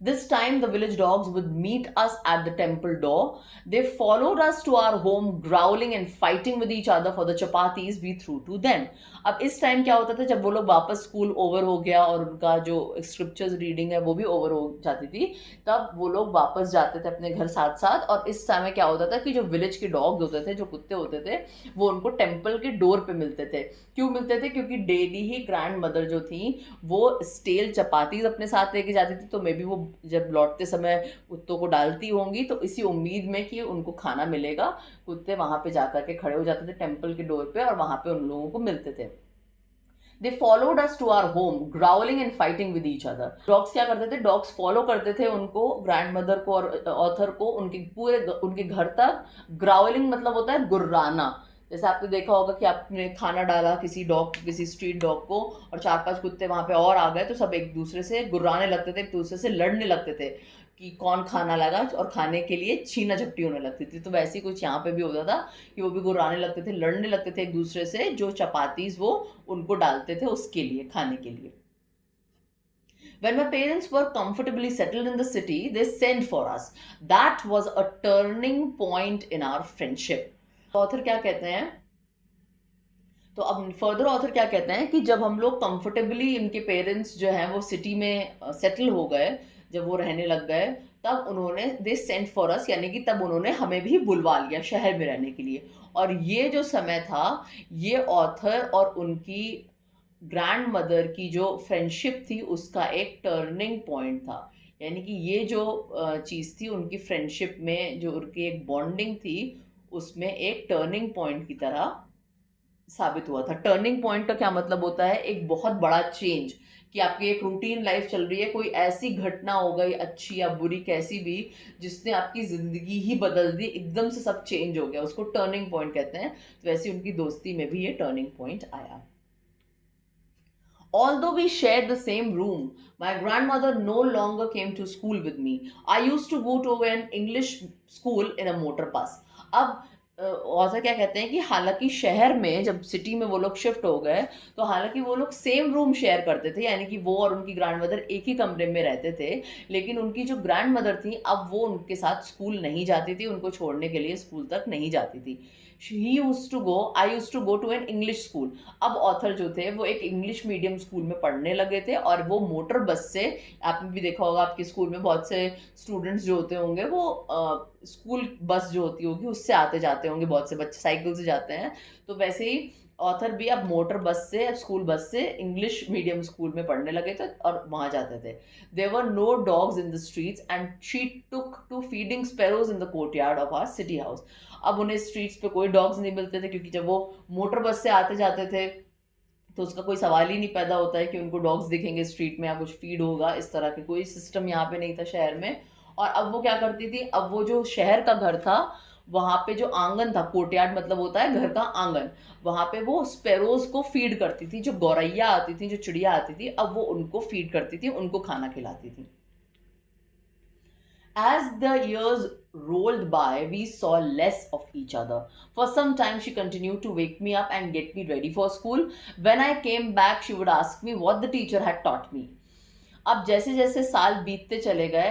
This time, the village dogs would meet us at the temple door. They followed us to our home, growling and fighting with each other for the chapatis we threw to them. अब इस time क्या होता था, जब वो लोग वापस school over हो गया और उनका जो स्क्रिप्चर्स रीडिंग है वो भी ओवर हो जाती थी, तब वो लोग वापस जाते थे अपने घर साथ साथ। और इस समय क्या होता था कि जो विलेज के डॉग्स होते थे, जो कुत्ते होते थे, वो उनको टेम्पल के डोर पे मिलते थे। क्यों मिलते थे, क्योंकि डेली ही ग्रैंड मदर जो थी वो स्टेल चपातीज अपने साथ लेके जाती थी। तो मे बी वो जब लौटते समय कुत्तों को डालती होंगी, तो इसी उम्मीद में कि उनको खाना मिलेगा, कुत्ते वहां पे जाकर के खड़े हो जाते थे टेम्पल के डोर पे और वहां पे उन लोगों को मिलते थे। They followed us to our home, growling and fighting with each other. Dogs क्या करते थे, डॉग्स फॉलो करते थे उनको, ग्रैंड मदर को और ऑथर को, उनके घर तक। ग्राउलिंग मतलब होता है गुर्राना। जैसे आपने देखा होगा कि आपने खाना डाला किसी डॉग, किसी स्ट्रीट डॉग को, और 4-5 कुत्ते वहां पे और आ गए, तो सब एक दूसरे से गुर्राने लगते थे, एक दूसरे से लड़ने लगते थे कि कौन खाना लगा, और खाने के लिए छीना झपटी होने लगती थी। तो वैसे ही कुछ यहाँ पे भी होता था कि वो भी गुर्राने लगते थे, लड़ने लगते थे एक दूसरे से, जो चपातीज वो उनको डालते थे उसके लिए, खाने के लिए। When my parents were comfortably settled in the city, they sent for us. That was a turning point in our friendship. Author क्या कहते हैं, तो अब फर्दर ऑथर क्या कहते हैं कि जब हम लोग कंफर्टेबली, इनके पेरेंट्स जो हैं वो सिटी में सेटल हो गए, जब वो रहने लग गए, तब उन्होंने दे सेंट फॉर अस, यानी कि तब उन्होंने हमें भी बुलवा लिया शहर में रहने के लिए। और ये जो समय था, ये ऑथर और उनकी ग्रैंड मदर की जो फ्रेंडशिप थी उसका एक टर्निंग पॉइंट था। यानी कि ये जो चीज़ थी उनकी फ्रेंडशिप में, जो उनकी एक बॉन्डिंग थी, उसमें एक टर्निंग पॉइंट की तरह साबित हुआ था। टर्निंग पॉइंट का क्या मतलब होता है, एक बहुत बड़ा चेंज, कि आपकी एक रूटीन लाइफ चल रही है, कोई ऐसी घटना हो गई, अच्छी या बुरी कैसी भी, जिसने आपकी जिंदगी ही बदल दी, एकदम से सब चेंज हो गया, उसको टर्निंग पॉइंट कहते हैं। तो वैसे उनकी दोस्ती में भी ये टर्निंग पॉइंट आया। Although we shared the same room, my grandmother no longer came to school with me. I used to go to an English school in a motor bus. अब ऑथर क्या कहते हैं कि हालांकि शहर में, जब सिटी में वो लोग शिफ्ट हो गए, तो हालांकि वो लोग सेम रूम शेयर करते थे, यानी कि वो और उनकी ग्रैंड मदर एक ही कमरे में रहते थे, लेकिन उनकी जो ग्रैंड मदर थी, अब वो उनके साथ स्कूल नहीं जाती थी, उनको छोड़ने के लिए स्कूल तक नहीं जाती थी। I used to go to an English school. अब ऑथर जो थे वो एक इंग्लिश मीडियम स्कूल में पढ़ने लगे थे, और वो मोटर बस से, आपने भी देखा होगा आपके स्कूल में बहुत से स्टूडेंट्स जो होते होंगे वो स्कूल बस जो होती होगी उससे आते जाते होंगे, बहुत से बच्चे साइकिल से जाते हैं। तो वैसे ही ऑथर भी अब मोटर बस से, अब स्कूल बस से इंग्लिश मीडियम स्कूल में पढ़ने लगे थे और वहां जाते थे। There were no dogs in the streets and she took to feeding sparrows in the courtyard of our city house. अब उन्हें स्ट्रीट्स पे कोई डॉग्स नहीं मिलते थे, क्योंकि जब वो मोटर बस से आते जाते थे तो उसका कोई सवाल ही नहीं पैदा होता है कि उनको डॉग्स दिखेंगे स्ट्रीट में या कुछ फीड होगा, इस तरह के कोई सिस्टम यहाँ पे नहीं था शहर में। और अब वो क्या करती थी, अब वो जो शहर का घर था वहां पे जो आंगन था, कोर्टयार्ड मतलब होता है घर का आंगन, वहां पे वो स्पेरोज को फीड करती थी, जो गौरैया आती थी, जो चिड़िया आती थी, अब वो उनको फीड करती थी, उनको खाना खिलाती थी. As the years rolled by, we saw less of each other. For some time, she continued to wake me up and get me ready for school. When I came back, she would ask me what the teacher had taught me. अब जैसे जैसे साल बीतते चले गए,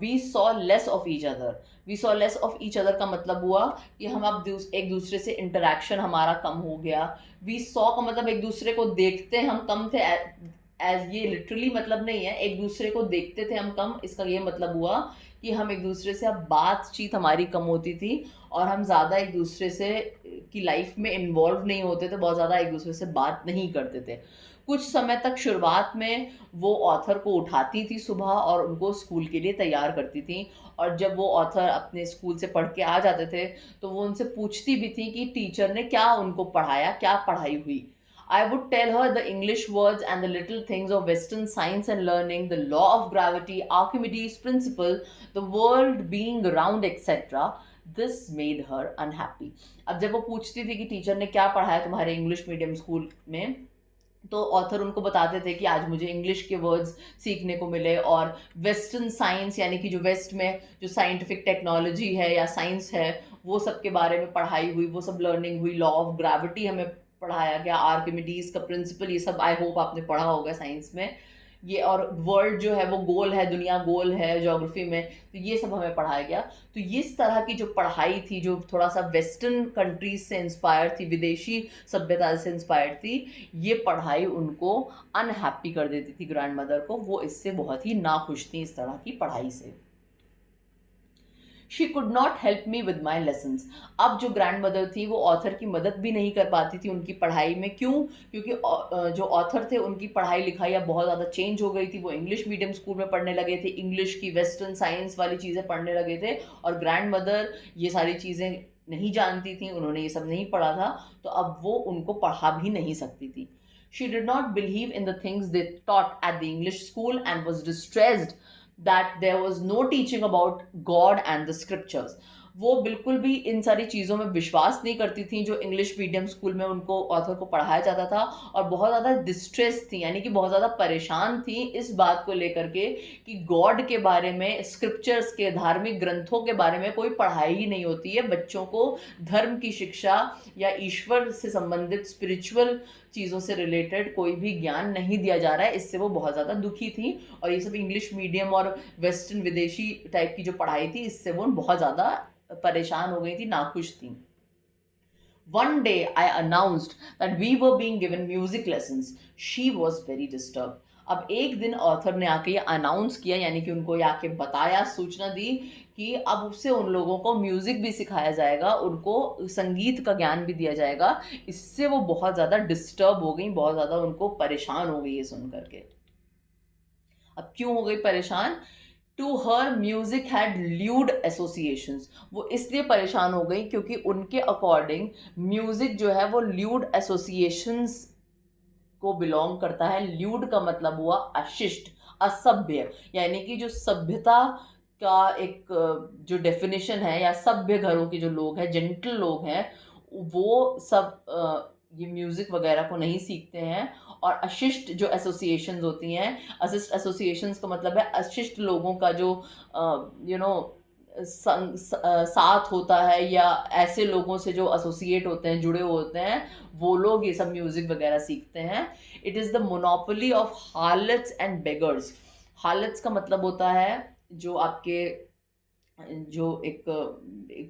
we saw less of each other. We saw less of each other का मतलब हुआ कि हम अब एक दूसरे से इंटरेक्शन हमारा कम हो गया. वी सॉ का मतलब एक दूसरे को देखते हम कम थे. एज ये लिटरली मतलब नहीं है, एक दूसरे को देखते थे हम कम, इसका ये मतलब हुआ कि हम एक दूसरे से, अब बातचीत हमारी कम होती थी और हम ज़्यादा एक दूसरे से की लाइफ में इन्वॉल्व नहीं होते थे, बहुत ज़्यादा एक दूसरे से बात नहीं करते थे. कुछ समय तक शुरुआत में वो ऑथर को उठाती थी सुबह और उनको स्कूल के लिए तैयार करती थी. और जब वो ऑथर अपने स्कूल से पढ़ के आ जाते थे तो वो उनसे पूछती भी थी कि टीचर ने क्या उनको पढ़ाया, क्या पढ़ाई हुई. I would tell her the English words and the little things of Western science and learning, the law of gravity, Archimedes' principle, the world being round, etc. This made her unhappy. अब जब वो पूछती थी कि teacher ने क्या पढ़ाया तुम्हारे इंग्लिश मीडियम स्कूल में, तो ऑथर उनको बताते थे कि आज मुझे इंग्लिश के वर्ड्स सीखने को मिले और वेस्टर्न साइंस यानी कि जो वेस्ट में जो साइंटिफिक टेक्नोलॉजी है या साइंस है वो सब के बारे में पढ़ाई हुई, वो सब लर्निंग हुई. लॉ ऑफ ग्रेविटी हमें पढ़ाया गया, आर्किमिडीज का प्रिंसिपल, ये सब आई होप आपने पढ़ा होगा साइंस में. ये और वर्ल्ड जो है वो गोल है, दुनिया गोल है ज्योग्राफी में, तो ये सब हमें पढ़ाया गया. तो इस तरह की जो पढ़ाई थी जो थोड़ा सा वेस्टर्न कंट्रीज से इंस्पायर थी, विदेशी सभ्यता से इंस्पायर्ड थी, ये पढ़ाई उनको अनहैप्पी कर देती थी ग्रैंड मदर को. वो इससे बहुत ही नाखुश थी, इस तरह की पढ़ाई से. She could not help me with my lessons. अब जो ग्रैंड मदर थी वो ऑथर की मदद भी नहीं कर पाती थी उनकी पढ़ाई में. क्यों? क्योंकि जो ऑथर थे उनकी पढ़ाई लिखाई अब बहुत ज़्यादा चेंज हो गई थी. वो इंग्लिश मीडियम स्कूल में पढ़ने लगे थे, इंग्लिश की वेस्टर्न साइंस वाली चीज़ें पढ़ने लगे थे, और ग्रैंड मदर ये सारी चीज़ें नहीं जानती थी, उन्होंने ये सब नहीं पढ़ा था, तो अब वो उनको पढ़ा भी नहीं सकती थी. She did not believe in the things they taught at the English school and was distressed that there was no teaching about God and the scriptures. वो बिल्कुल भी इन सारी चीज़ों में विश्वास नहीं करती थी जो इंग्लिश मीडियम स्कूल में उनको ऑथर को पढ़ाया जाता था, और बहुत ज़्यादा डिस्ट्रेस थी यानी कि बहुत ज़्यादा परेशान थी इस बात को लेकर के कि गॉड के बारे में, स्क्रिप्चर्स के, धार्मिक ग्रंथों के बारे में कोई पढ़ाई ही नहीं होती है. बच्चों को धर्म की शिक्षा या ईश्वर से संबंधित स्पिरिचुअल चीज़ों से रिलेटेड कोई भी ज्ञान नहीं दिया जा रहा है. इससे वो बहुत ज़्यादा दुखी थी, और ये सब इंग्लिश मीडियम और वेस्टर्न विदेशी टाइप की जो पढ़ाई थी इससे वो बहुत ज़्यादा परेशान हो गई थी, नाखुश थी. One day I announced that we were being given music lessons. She was very disturbed. अब एक दिन ऑथर ने आके ये अनाउंस किया, यानी कि उनको ये आके बताया, सूचना दी कि अब उससे उन लोगों को म्यूजिक भी सिखाया जाएगा, उनको संगीत का ज्ञान भी दिया जाएगा. इससे वो बहुत ज़्यादा डिस्टर्ब हो गई, बहुत ज़्यादा उनको परेशान हो गई ये सुन करके. अब क्यों हो गई परेशान? To her music had lewd associations. वो इसलिए परेशान हो गई क्योंकि उनके अकॉर्डिंग म्यूजिक जो है वो ल्यूड एसोसिएशंस को बिलोंग करता है. ल्यूड का मतलब हुआ अशिष्ट, असभ्य, यानी कि जो सभ्यता का एक जो डेफिनेशन है, या सभ्य घरों के जो लोग हैं, जेंटल लोग हैं, वो सब ये म्यूजिक वगैरह को नहीं सीखते हैं. और अशिष्ट जो एसोसिएशंस होती हैं, अशिष्ट एसोसिएशंस का मतलब है अशिष्ट लोगों का जो साथ होता है, या ऐसे लोगों से जो एसोसिएट होते हैं, जुड़े होते हैं, वो लोग ये सब म्यूजिक वगैरह सीखते हैं. It is the monopoly of harlots and beggars. Harlots का मतलब होता है जो आपके जो एक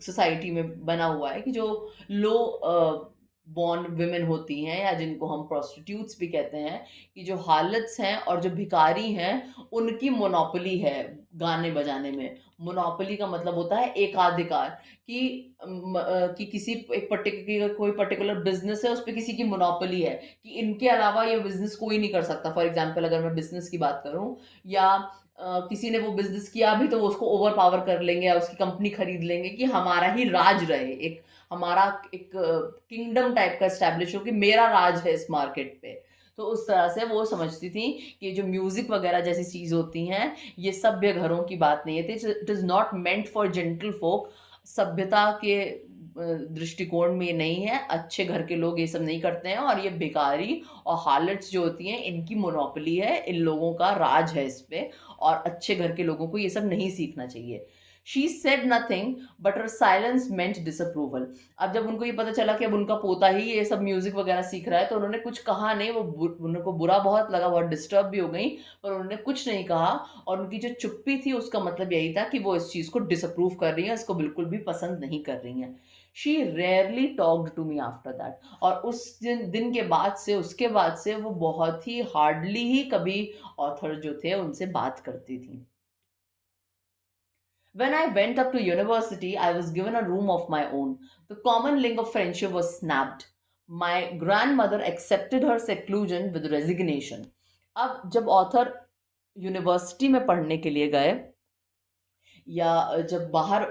सोसाइटी में बना हुआ है कि जो लो बॉर्न विमेन होती हैं, या जिनको हम प्रोस्टिट्यूट्स भी कहते हैं, कि जो हालत्स हैं और जो भिखारी हैं उनकी मोनोपोली है गाने बजाने में. मोनोपोली का मतलब होता है एकाधिकार, कि किसी एक पर्टिकुलर कोई पर्टिकुलर बिजनेस है, उस पर किसी की मोनोपोली है कि इनके अलावा ये बिजनेस कोई नहीं कर सकता. फॉर एग्जांपल अगर मैं बिजनेस की बात करूं, या किसी ने वो बिजनेस किया भी तो वो उसको ओवर पावर कर लेंगे या उसकी कंपनी खरीद लेंगे कि हमारा ही राज रहे, एक हमारा एक किंगडम टाइप का एस्टैब्लिश हो कि मेरा राज है इस मार्केट पे. तो उस तरह से वो समझती थी कि जो म्यूजिक वगैरह जैसी चीज होती हैं ये सभ्य घरों की बात नहीं है. It is not meant for gentle folk. सभ्यता के दृष्टिकोण में ये नहीं है, अच्छे घर के लोग ये सब नहीं करते हैं, और ये भिखारी और हार्लट्स जो होती हैं इनकी मोनोपोली है, इन लोगों का राज है इस पे, और अच्छे घर के लोगों को ये सब नहीं सीखना चाहिए। She said nothing but her silence meant disapproval. अब जब उनको ये पता चला कि अब उनका पोता ही ये सब म्यूजिक वगैरह सीख रहा है, तो उन्होंने कुछ कहा नहीं, उनको बुरा बहुत लगा, बहुत डिस्टर्ब भी हो गई, पर उन्होंने कुछ नहीं कहा। और उनकी जो चुप्पी थी उसका मतलब यही था कि वो इस चीज को डिसअप्रूव कर रही है, इसको बिल्कुल भी पसंद नहीं कर रही हैं। She rarely talked to me after that. और उस दिन के बाद से, उसके बाद से वो बहुत ही हार्डली ही कभी ऑथर जो थे उनसे बात करती थी। When I went up to university, I was given a room of my own. The common link of friendship was snapped. My grandmother accepted her seclusion with resignation. अब जब ऑथर यूनिवर्सिटी में पढ़ने के लिए गए, या जब बाहर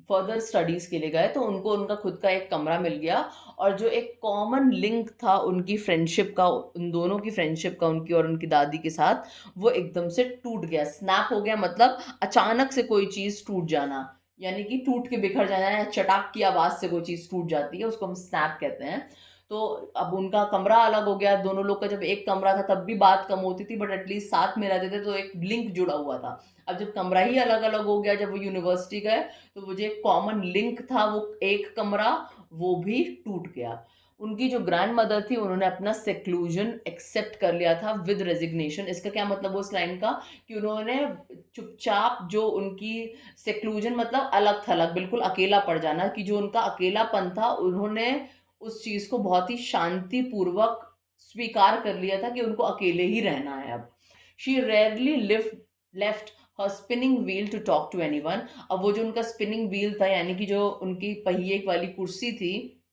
फर्दर स्टडीज के लिए गए, तो उनको उनका खुद का एक कमरा मिल गया। और जो एक कॉमन लिंक था उनकी फ्रेंडशिप का, उन दोनों की फ्रेंडशिप का, उनकी और उनकी दादी के साथ, वो एकदम से टूट गया, स्नैप हो गया। मतलब अचानक से कोई चीज टूट जाना, यानी कि टूट के बिखर जाना, या चटाक की आवाज से कोई चीज टूट जाती है, उसको हम स्नैप कहते हैं। तो अब उनका कमरा अलग हो गया, दोनों लोग का जब एक कमरा था तब भी बात कम होती थी, बट एटलीस्ट साथ में रहते थे तो एक लिंक जुड़ा हुआ था। अब जब कमरा ही अलग अलग हो गया, जब वो यूनिवर्सिटी गए, तो वो जो एक कॉमन लिंक था, वो एक कमरा, वो भी टूट गया। उनकी जो ग्रैंड मदर थी, उन्होंने अपना सेक्लूजन एक्सेप्ट कर लिया था विद रेजिग्नेशन। इसका क्या मतलब उस लाइन का, कि उन्होंने चुपचाप, जो उनकी सेक्लूजन मतलब अलग थलग, बिल्कुल अकेला पड़ जाना, कि जो उनका अकेलापन था, उन्होंने उस चीज को बहुत ही शांति पूर्वक स्वीकार कर लिया था कि उनको अकेले ही रहना है अब। She rarely left her spinning wheel to talk to anyone. अब वो जो उनका स्पिनिंग व्हील था, यानी कि जो उनकी पहिए वाली कुर्सी थी,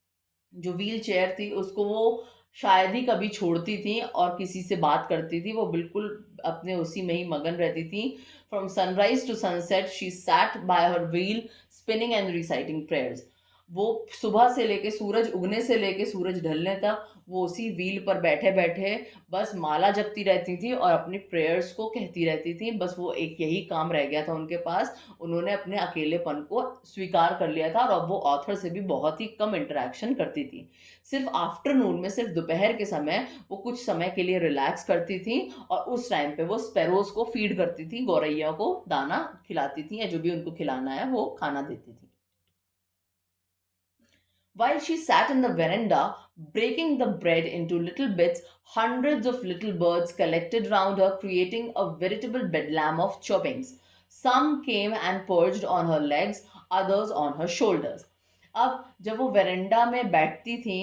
जो व्हील चेयर थी, उसको वो शायद ही कभी छोड़ती थी और किसी से बात करती थी। वो बिल्कुल अपने उसी में ही मगन रहती थी। From sunrise to sunset she sat by her wheel spinning and reciting prayers. वो सुबह से लेके, सूरज उगने से लेके सूरज ढलने तक, वो उसी व्हील पर बैठे बैठे बस माला जपती रहती थी और अपनी प्रेयर्स को कहती रहती थी। बस वो एक यही काम रह गया था उनके पास। उन्होंने अपने अकेलेपन को स्वीकार कर लिया था, और अब वो ऑथर से भी बहुत ही कम इंटरेक्शन करती थी। सिर्फ आफ्टरनून में, सिर्फ दोपहर के समय वो कुछ समय के लिए रिलैक्स करती थी, और उस टाइम पे वो स्पैरोज को फीड करती थी, गौरैया को दाना खिलाती थी, या जो भी उनको खिलाना है वो खाना देती थी। While she sat in the veranda, breaking the bread into little bits, hundreds of little birds collected round her, creating a veritable bedlam of chirpings. Some came and perched on her legs, others on her shoulders. अब जब वो veranda में बैठती थी,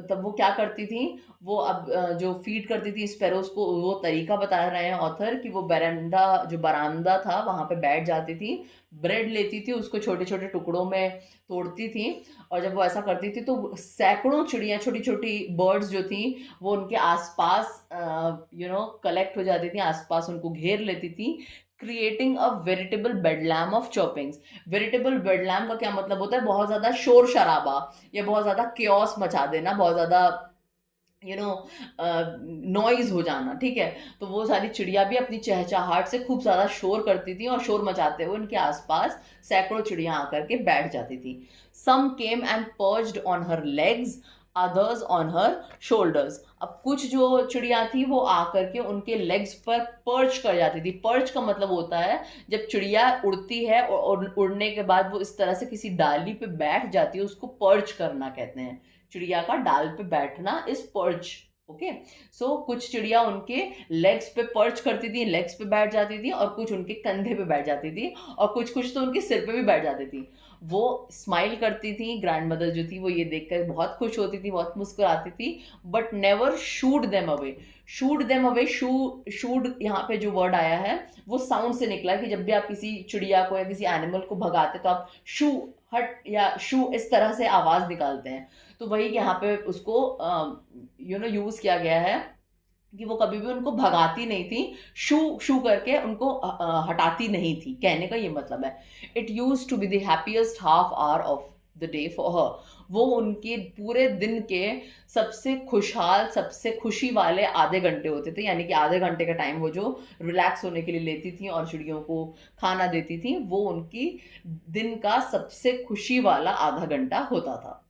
तब वो क्या करती थी, वो अब जो फीड करती थी स्पैरोज को, वो तरीका बता रहे हैं ऑथर, कि वो बरामदा, जो बरामदा था वहां पे बैठ जाती थी, ब्रेड लेती थी, उसको छोटे छोटे टुकड़ों में तोड़ती थी। और जब वो ऐसा करती थी तो सैकड़ों चिड़िया, छोटी छोटी बर्ड्स जो थी, वो उनके आसपास कलेक्ट हो जाती थी, आसपास उनको घेर लेती थी, creating a veritable bedlam of choppings. Veritable bedlam का क्या मतलब होता है, बहुत ज्यादा शोर शराबा, या बहुत ज्यादा क्योस मचा देना, बहुत ज्यादा नॉइज हो जाना, ठीक है। तो वो सारी चिड़िया भी अपनी चहचहाहट से खूब ज्यादा शोर करती थी, और शोर मचाते हुए उनके आसपास सैकड़ों चिड़िया आकर के बैठ जाती थी। Some came and perched on her legs, others on her shoulders. अब कुछ जो चिड़िया थी वो आकर के उनके लेग्स पर पर्च कर जाती थी। पर्च का मतलब होता है जब चिड़िया उड़ती है और उड़ने के बाद वो इस तरह से किसी डाली पे बैठ जाती है, उसको पर्च करना कहते हैं। चिड़िया का डाल पे बैठना इज पर्च। ओके, सो कुछ चिड़िया उनके लेग्स पे पर्च करती थी, लेग्स पे बैठ जाती थी, और कुछ उनके कंधे पे बैठ जाती थी, और कुछ कुछ तो उनके सिर पे भी बैठ जाती थी। वो स्माइल करती थी, ग्रैंड मदर जो थी वो ये देखकर बहुत खुश होती थी, बहुत मुस्कुराती थी, but never should them away. Should them away, should यहाँ पे जो वर्ड आया है वो साउंड से निकला है, कि जब भी आप किसी चिड़िया को या किसी एनिमल को भगाते तो आप शू, हट या शू इस तरह से आवाज निकालते हैं। तो वही यहाँ पे उसको यूज किया गया है, कि वो कभी भी उनको भगाती नहीं थी, शू शू करके उनको हटाती नहीं थी, कहने का ये मतलब है। It use to be the happiest half hour of the day for her. वो उनके पूरे दिन के सबसे खुशहाल, सबसे खुशी वाले आधे घंटे होते थे, यानी कि आधे घंटे का टाइम वो जो रिलैक्स होने के लिए लेती थी और चिड़ियों को खाना देती थी, वो उनकी दिन का सबसे खुशी वाला आधा घंटा होता था.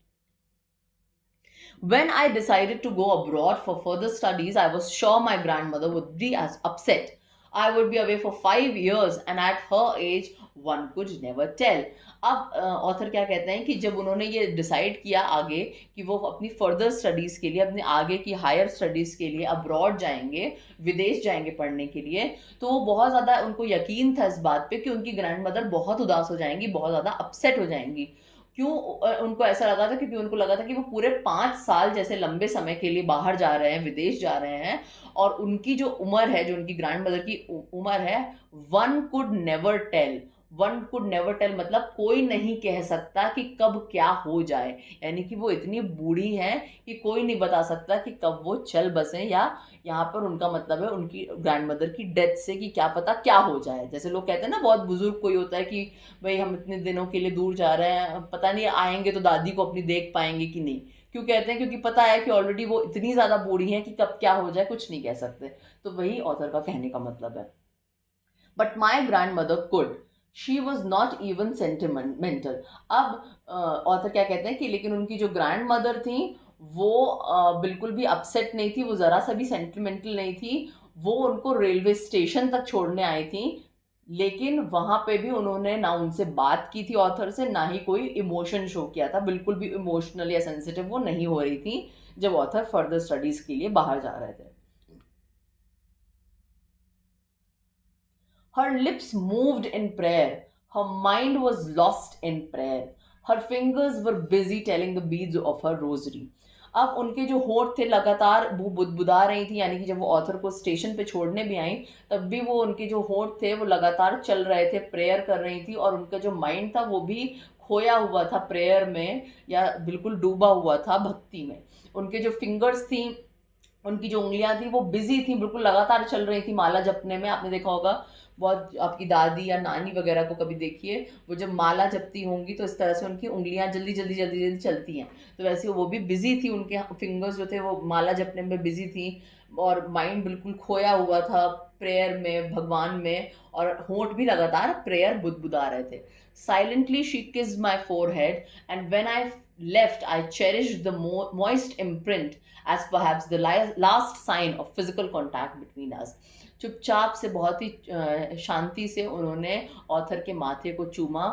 When I decided to go abroad for further studies, I was sure my grandmother would be as upset. I would be away for 5 years, and at her age, one could never tell. अब author क्या कहते हैं कि जब उन्होंने ये decide किया आगे कि वो अपनी फर्दर स्टडीज़ के लिए, अपने आगे की हायर स्टडीज़ के लिए अब्रॉड जाएंगे, विदेश जाएंगे पढ़ने के लिए, तो वो बहुत ज़्यादा उनको यकीन था इस बात पे कि उनकी ग्रैंड मदर बहुत उदास हो जाएंगी, बहुत ज़्यादा अपसेट हो जाएंगी. क्यों उनको ऐसा लगा था? क्योंकि उनको लगा था कि वो पूरे 5 साल जैसे लंबे समय के लिए बाहर जा रहे हैं, विदेश जा रहे हैं, और उनकी जो उम्र है, जो उनकी ग्रैंड मदर की उम्र है, one could never tell. One could never tell मतलब कोई नहीं कह सकता कि कब क्या हो जाए, यानी कि वो इतनी बूढ़ी हैं कि कोई नहीं बता सकता कि कब वो चल बसें, या यहाँ पर उनका मतलब है उनकी ग्रैंड मदर की डेथ से कि क्या पता क्या हो जाए. जैसे लोग कहते हैं ना, बहुत बुजुर्ग कोई होता है कि भाई हम इतने दिनों के लिए दूर जा रहे हैं, पता नहीं आएंगे तो दादी को अपनी देख पाएंगे कि नहीं. क्यों कहते हैं? क्योंकि पता है कि ऑलरेडी वो इतनी ज्यादा बूढ़ी हैं कि कब क्या हो जाए कुछ नहीं कह सकते. तो वही ऑथर का कहने का मतलब है. But my grand mother could. She was not even sentimental. अब ऑथर क्या कहते हैं कि लेकिन उनकी जो ग्रैंड मदर थी वो बिल्कुल भी अपसेट नहीं थी, वो जरा सा भी सेंटिमेंटल नहीं थी. वो उनको रेलवे स्टेशन तक छोड़ने आई थी, लेकिन वहां पे भी उन्होंने ना उनसे बात की थी ऑथर से, ना ही कोई इमोशन शो किया था. बिल्कुल भी इमोशनल या सेंसिटिव वो नहीं हो रही थी जब ऑथर फर्दर स्टडीज के लिए बाहर जा रहे थे. Her lips moved in prayer. Her mind was lost in prayer. Her fingers were busy telling the beads of her rosary. अब उनके जो होठ थे लगातार वो बुदबुदा रही थी, यानी कि जब वो ऑथर को स्टेशन पे छोड़ने भी आई तब भी वो उनके जो होठ थे वो लगातार चल रहे थे, प्रेयर कर रही थी, और उनका जो माइंड था वो भी खोया हुआ था प्रेयर में, या बिल्कुल डूबा हुआ था भक्ति में. उनके जो फिंगर्स थी, उनकी जो उंगलियां थी वो बिजी थी, बिल्कुल लगातार चल रही थी माला जपने में. आपने देखा होगा, बहुत आपकी दादी या नानी वगैरह को कभी देखिए, वो जब माला जपती होंगी तो इस तरह से उनकी उंगलियां जल्दी जल्दी जल्दी जल्दी चलती हैं. तो वैसे वो भी बिजी थी, उनके फिंगर्स जो थे वो माला जपने में बिजी थी, और माइंड बिल्कुल खोया हुआ था प्रेयर में, भगवान में, और होंठ भी लगातार प्रेयर बुदबुदा रहे थे. Silently she kissed my forehead, and when I left, I cherished the moist imprint as perhaps the last sign of physical contact between us. चुपचाप से, बहुत ही शांति से उन्होंने ऑथर के माथे को चूमा,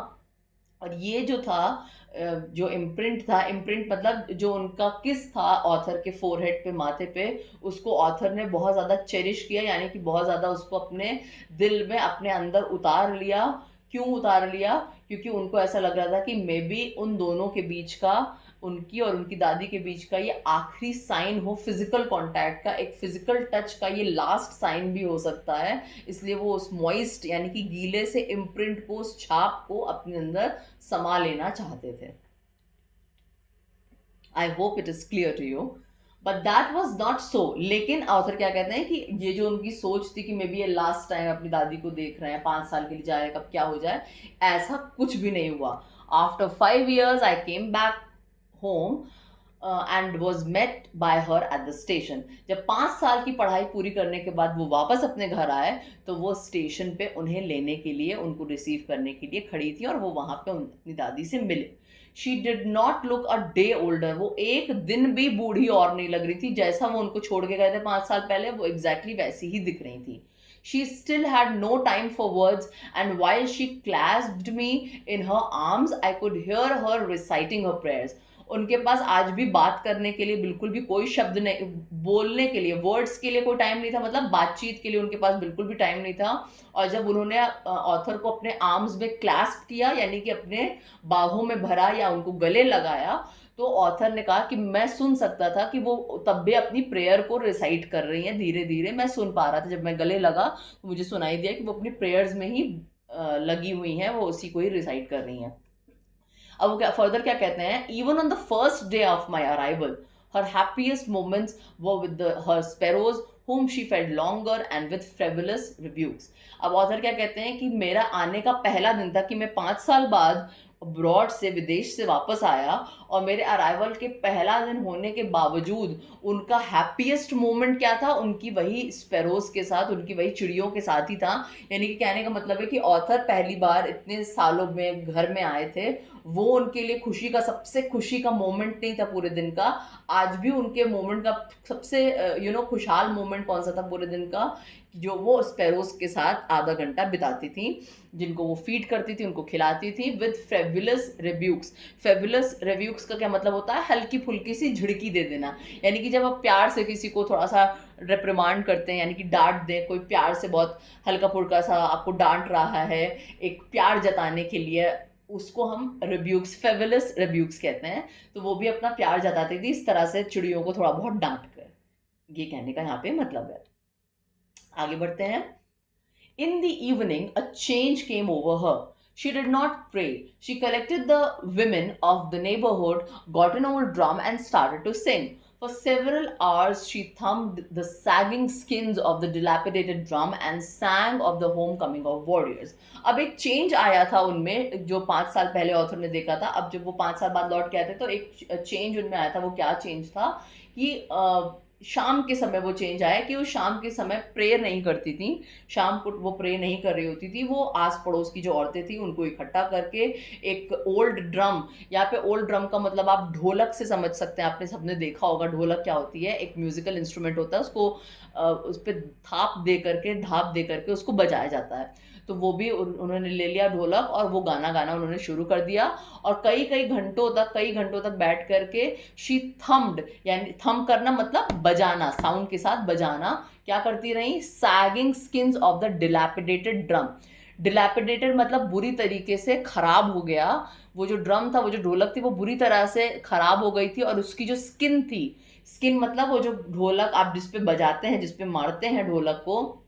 और ये जो था जो इम्प्रिंट था, इम्प्रिंट मतलब जो उनका किस था ऑथर के फोरहेड पे, माथे पे, उसको ऑथर ने बहुत ज़्यादा चेरिश किया, यानी कि बहुत ज़्यादा उसको अपने दिल में, अपने अंदर उतार लिया. क्यों उतार लिया? क्योंकि उनको ऐसा लग रहा था कि मे बी उन दोनों के बीच का, उनकी और उनकी दादी के बीच का ये आखिरी साइन हो फिजिकल कांटेक्ट का, एक फिजिकल टच का ये लास्ट साइन भी हो सकता है. इसलिए वो उस मॉइस्ट यानी कि गीले से इम्प्रिंट को, उस छाप को अपने अंदर समा लेना चाहते थे. I hope it is clear to you. But that was not so. लेकिन ऑथर क्या कहते हैं कि ये जो उनकी सोच थी कि मे बी ये लास्ट टाइम अपनी दादी को देख रहे हैं, 5 साल के लिए जा रहे हैं, कब क्या हो जाए, ऐसा कुछ भी नहीं हुआ. After 5 years I came back home and was met by her at the station. जब 5 साल की पढ़ाई पूरी करने के बाद वो वापस अपने घर आए तो वो स्टेशन पे उन्हें लेने के लिए, उनको रिसीव करने के लिए खड़ी थी, और वो वहां पे अपनी दादी से मिले. She did not look a day older. वो एक दिन भी बूढ़ी और नहीं लग रही थी. जैसा वो उनको छोड़ के गए थे 5 साल पहले, वो एग्जैक्टली वैसी ही दिख रही थी. She still had no time for words, and while she clasped me in her arms, I could hear her reciting her prayers. उनके पास आज भी बात करने के लिए बिल्कुल भी कोई शब्द नहीं, बोलने के लिए, वर्ड्स के लिए कोई टाइम नहीं था, मतलब बातचीत के लिए उनके पास बिल्कुल भी टाइम नहीं था. और जब उन्होंने ऑथर को अपने आर्म्स में क्लैस्प किया, यानी कि अपने बाहों में भरा या उनको गले लगाया, तो ऑथर ने कहा कि मैं सुन सकता था कि वो तब भी अपनी प्रेयर को रिसाइट कर रही हैं. धीरे धीरे मैं सुन पा रहा था, जब मैं गले लगा तो मुझे सुनाई दिया कि वो अपनी प्रेयर्स में ही लगी हुई हैं, वो उसी को ही रिसाइट कर रही हैं. अब वो क्या फर्दर क्या कहते हैं, even on the first day of my arrival her happiest moments were with her sparrows whom she fed longer and with frivolous rebukes. अब ऑथर क्या कहते हैं कि मेरा आने का पहला दिन था कि मैं 5 साल बाद अब्रॉड से, विदेश से वापस आया और मेरे अराइवल के पहला दिन होने के बावजूद उनका हैप्पीएस्ट मोमेंट क्या था, उनकी वही स्पैरोज के साथ, उनकी वही चिड़ियों के साथ ही था। यानी कि कहने का मतलब है कि ऑथर पहली बार इतने सालों में घर में आए थे, वो उनके लिए खुशी का सबसे खुशी का मोमेंट नहीं था पूरे दिन का। आज भी उनके मोमेंट का सबसे खुशहाल मोमेंट कौन सा था पूरे दिन का, जो वो स्पैरोज के साथ आधा घंटा बिताती थी, जिनको वो फीड करती थी, उनको खिलाती थी विद फेबुलस रिब्यूक्स। फेबुलस रिब्यूक्स का क्या मतलब होता है, हल्की फुल्की सी झिड़की दे देना। यानी कि जब आप प्यार से किसी को थोड़ा सा रिप्रिमांड करते हैं, यानी कि डांट दें, कोई प्यार से बहुत हल्का फुल्का सा आपको डांट रहा है एक प्यार जताने के लिए, उसको हम रिब्यूक्स, फेबुलस रिब्यूक्स कहते हैं। तो वो भी अपना प्यार जताती थी इस तरह से चिड़ियों को थोड़ा बहुत डांट कर। ये कहने का यहाँ पे मतलब है। आगे बढ़ते हैं। In the evening, a change came over her. She did not pray. She collected the women of the neighborhood, got an old drum, and started to sing. For several hours, she thumped the sagging skins of the dilapidated drum and sang of the homecoming of warriors. अब एक change आया था उनमें, जो 5 साल पहले author ने देखा था। अब जब वो 5 साल बाद लौट के आए थे तो एक चेंज उनमें आया था। वो क्या चेंज था कि शाम के समय वो चेंज आया कि वो शाम के समय प्रेयर नहीं करती थी। शाम को वो प्रे नहीं कर रही होती थी, वो आस पड़ोस की जो औरतें थी उनको इकट्ठा करके एक ओल्ड ड्रम, यहाँ पे ओल्ड ड्रम का मतलब आप ढोलक से समझ सकते हैं, आपने सबने देखा होगा ढोलक क्या होती है, एक म्यूजिकल इंस्ट्रूमेंट होता है, उसको उस पर थाप दे करके, ढाप दे करके उसको बजाया जाता है। तो वो भी उन्होंने ले लिया ढोलक और वो गाना गाना उन्होंने शुरू कर दिया। और कई घंटों तक बैठ करके शी थम्ड, यानी थम करना मतलब बजाना, साउंड के साथ बजाना, क्या करती रही, sagging skins of the dilapidated drum. Dilapidated मतलब बुरी तरीके से खराब हो गया। वो जो ड्रम था, वो जो ढोलक थी, वो बुरी तरह से खराब हो गई थी। और उसकी जो स्किन थी, स्किन मतलब वो जो ढोलक आप जिसपे बजाते हैं, जिसपे मारते हैं ढोलक को,